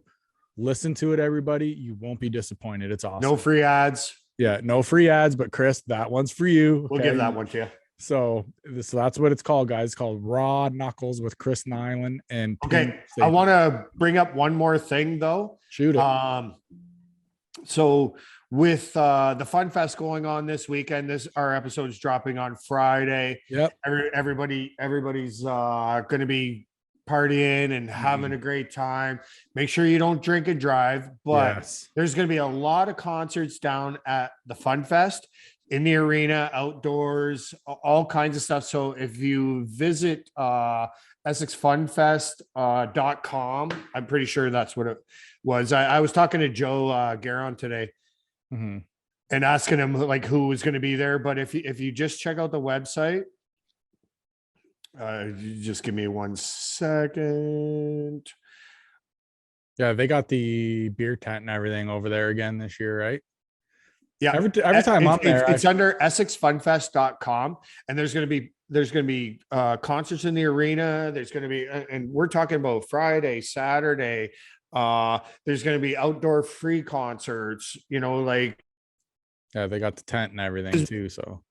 Speaker 1: listen to it, everybody. You won't be disappointed. It's awesome.
Speaker 2: No free ads.
Speaker 1: Yeah. No free ads, but Chris, that one's for you.
Speaker 2: We'll give that one to you.
Speaker 1: So that's what it's called, guys. It's called Raw Knuckles with Chris Nyland and
Speaker 2: okay. I want to bring up one more thing though.
Speaker 1: Shoot it.
Speaker 2: So with the Fun Fest going on this weekend, our episode is dropping on Friday.
Speaker 1: Yep.
Speaker 2: Everybody's going to be partying and having a great time. Make sure you don't drink and drive, but there's going to be a lot of concerts down at the Fun Fest. In the arena, outdoors, all kinds of stuff. So if you visit EssexFunFest.com, I'm pretty sure that's what it was. I was talking to Joe Garon today and asking him like who was going to be there. But if you just check out the website, just give me 1 second.
Speaker 1: Yeah, they got the beer tent and everything over there again this year, right?
Speaker 2: Yeah.
Speaker 1: Every time I'm there,
Speaker 2: it's under EssexFunFest.com, and there's going to be concerts in the arena. There's going to be, and we're talking about Friday, Saturday. There's going to be outdoor free concerts. You know, like
Speaker 1: they got the tent and everything too. So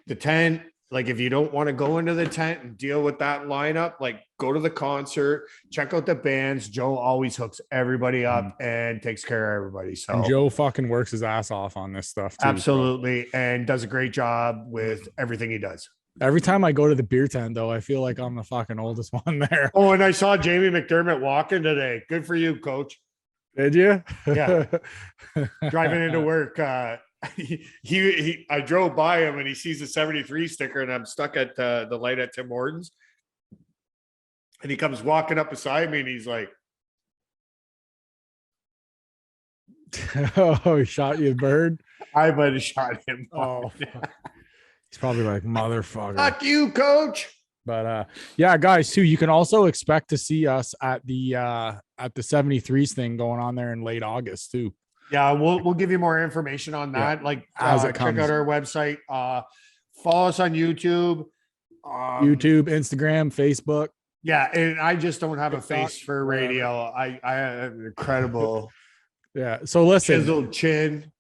Speaker 2: the tent. Like if you don't want to go into the tent and deal with that lineup, like go to the concert, check out the bands. Joe always hooks everybody up and takes care of everybody. So
Speaker 1: and Joe fucking works his ass off on this stuff too.
Speaker 2: Absolutely. And does a great job with everything he does.
Speaker 1: Every time I go to the beer tent though, I feel like I'm the fucking oldest one there.
Speaker 2: Oh, and I saw Jamie McDermott walking today. Good for you, coach.
Speaker 1: Did you?
Speaker 2: Yeah. Driving into work. I drove by him and he sees the 73 sticker and I'm stuck at the light at Tim Hortons. And he comes walking up beside me and he's like,
Speaker 1: oh, he shot you a bird?
Speaker 2: I might have shot him.
Speaker 1: Oh, he's probably like, motherfucker.
Speaker 2: Fuck you, coach.
Speaker 1: But yeah, guys, too, you can also expect to see us at the 73s thing going on there in late August too.
Speaker 2: Yeah, we'll give you more information on that. Like
Speaker 1: as it
Speaker 2: check
Speaker 1: comes.
Speaker 2: out our website. Follow us on YouTube.
Speaker 1: YouTube, Instagram, Facebook.
Speaker 2: Yeah, and I just don't have
Speaker 1: TikTok,
Speaker 2: a face for radio. I have an incredible
Speaker 1: Yeah. So listen,
Speaker 2: chiseled chin.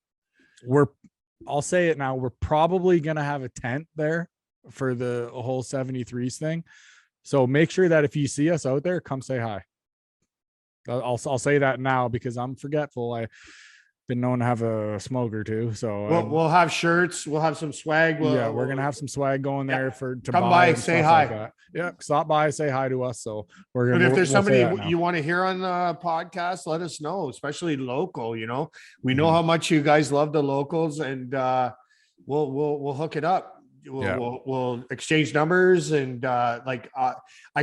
Speaker 1: I'll say it now. We're probably gonna have a tent there for the whole 73s thing. So make sure that if you see us out there, come say hi. I'll say that now because I'm forgetful. I've been known to have a smoke or two. So
Speaker 2: We'll have shirts. We'll have some swag.
Speaker 1: We're gonna have some swag going there to
Speaker 2: come
Speaker 1: buy
Speaker 2: by, say hi.
Speaker 1: Like yeah, stop by, say hi to us. So we're gonna.
Speaker 2: But if there's somebody you want to hear on the podcast, let us know, especially local. You know, we know how much you guys love the locals, and we'll hook it up. We'll exchange numbers, and I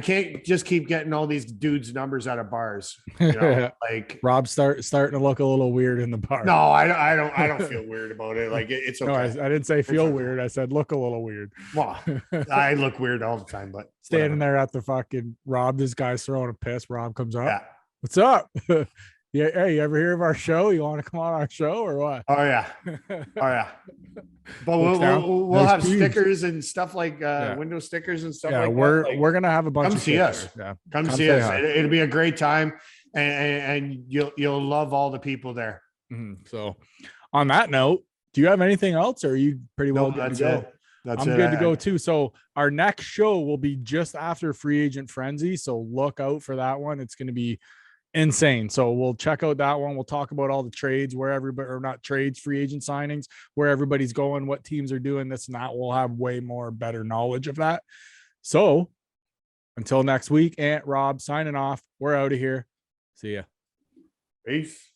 Speaker 2: can't just keep getting all these dudes' numbers out of bars. You know, like
Speaker 1: Rob's starting to look a little weird in the bar.
Speaker 2: No, I don't feel weird about it. Like it's okay.
Speaker 1: No, I didn't say feel weird. I said look a little weird.
Speaker 2: Well, I look weird all the time, but
Speaker 1: standing there at the fucking Rob, this guy's throwing a piss. Rob comes up.
Speaker 2: Yeah.
Speaker 1: What's up? Yeah, hey, you ever hear of our show? You want to come on our show or what?
Speaker 2: Oh yeah. But we'll have stickers and stuff like window stickers and stuff like that.
Speaker 1: We're gonna have a bunch
Speaker 2: come
Speaker 1: of
Speaker 2: see
Speaker 1: stickers.
Speaker 2: us.
Speaker 1: Yeah.
Speaker 2: Come see us. It'll be a great time, and you'll love all the people there.
Speaker 1: Mm-hmm. So on that note, do you have anything else, or are you pretty well good to go? I'm good to go too. So our next show will be just after Free Agent Frenzy. So look out for that one. It's going to be insane. So we'll check out that one. We'll talk about all the trades, where everybody, or not trades, free agent signings, where everybody's going, what teams are doing this and that. We'll have way more better knowledge of that. So until next week, Aunt Rob signing off. We're out of here. See ya.
Speaker 2: Peace.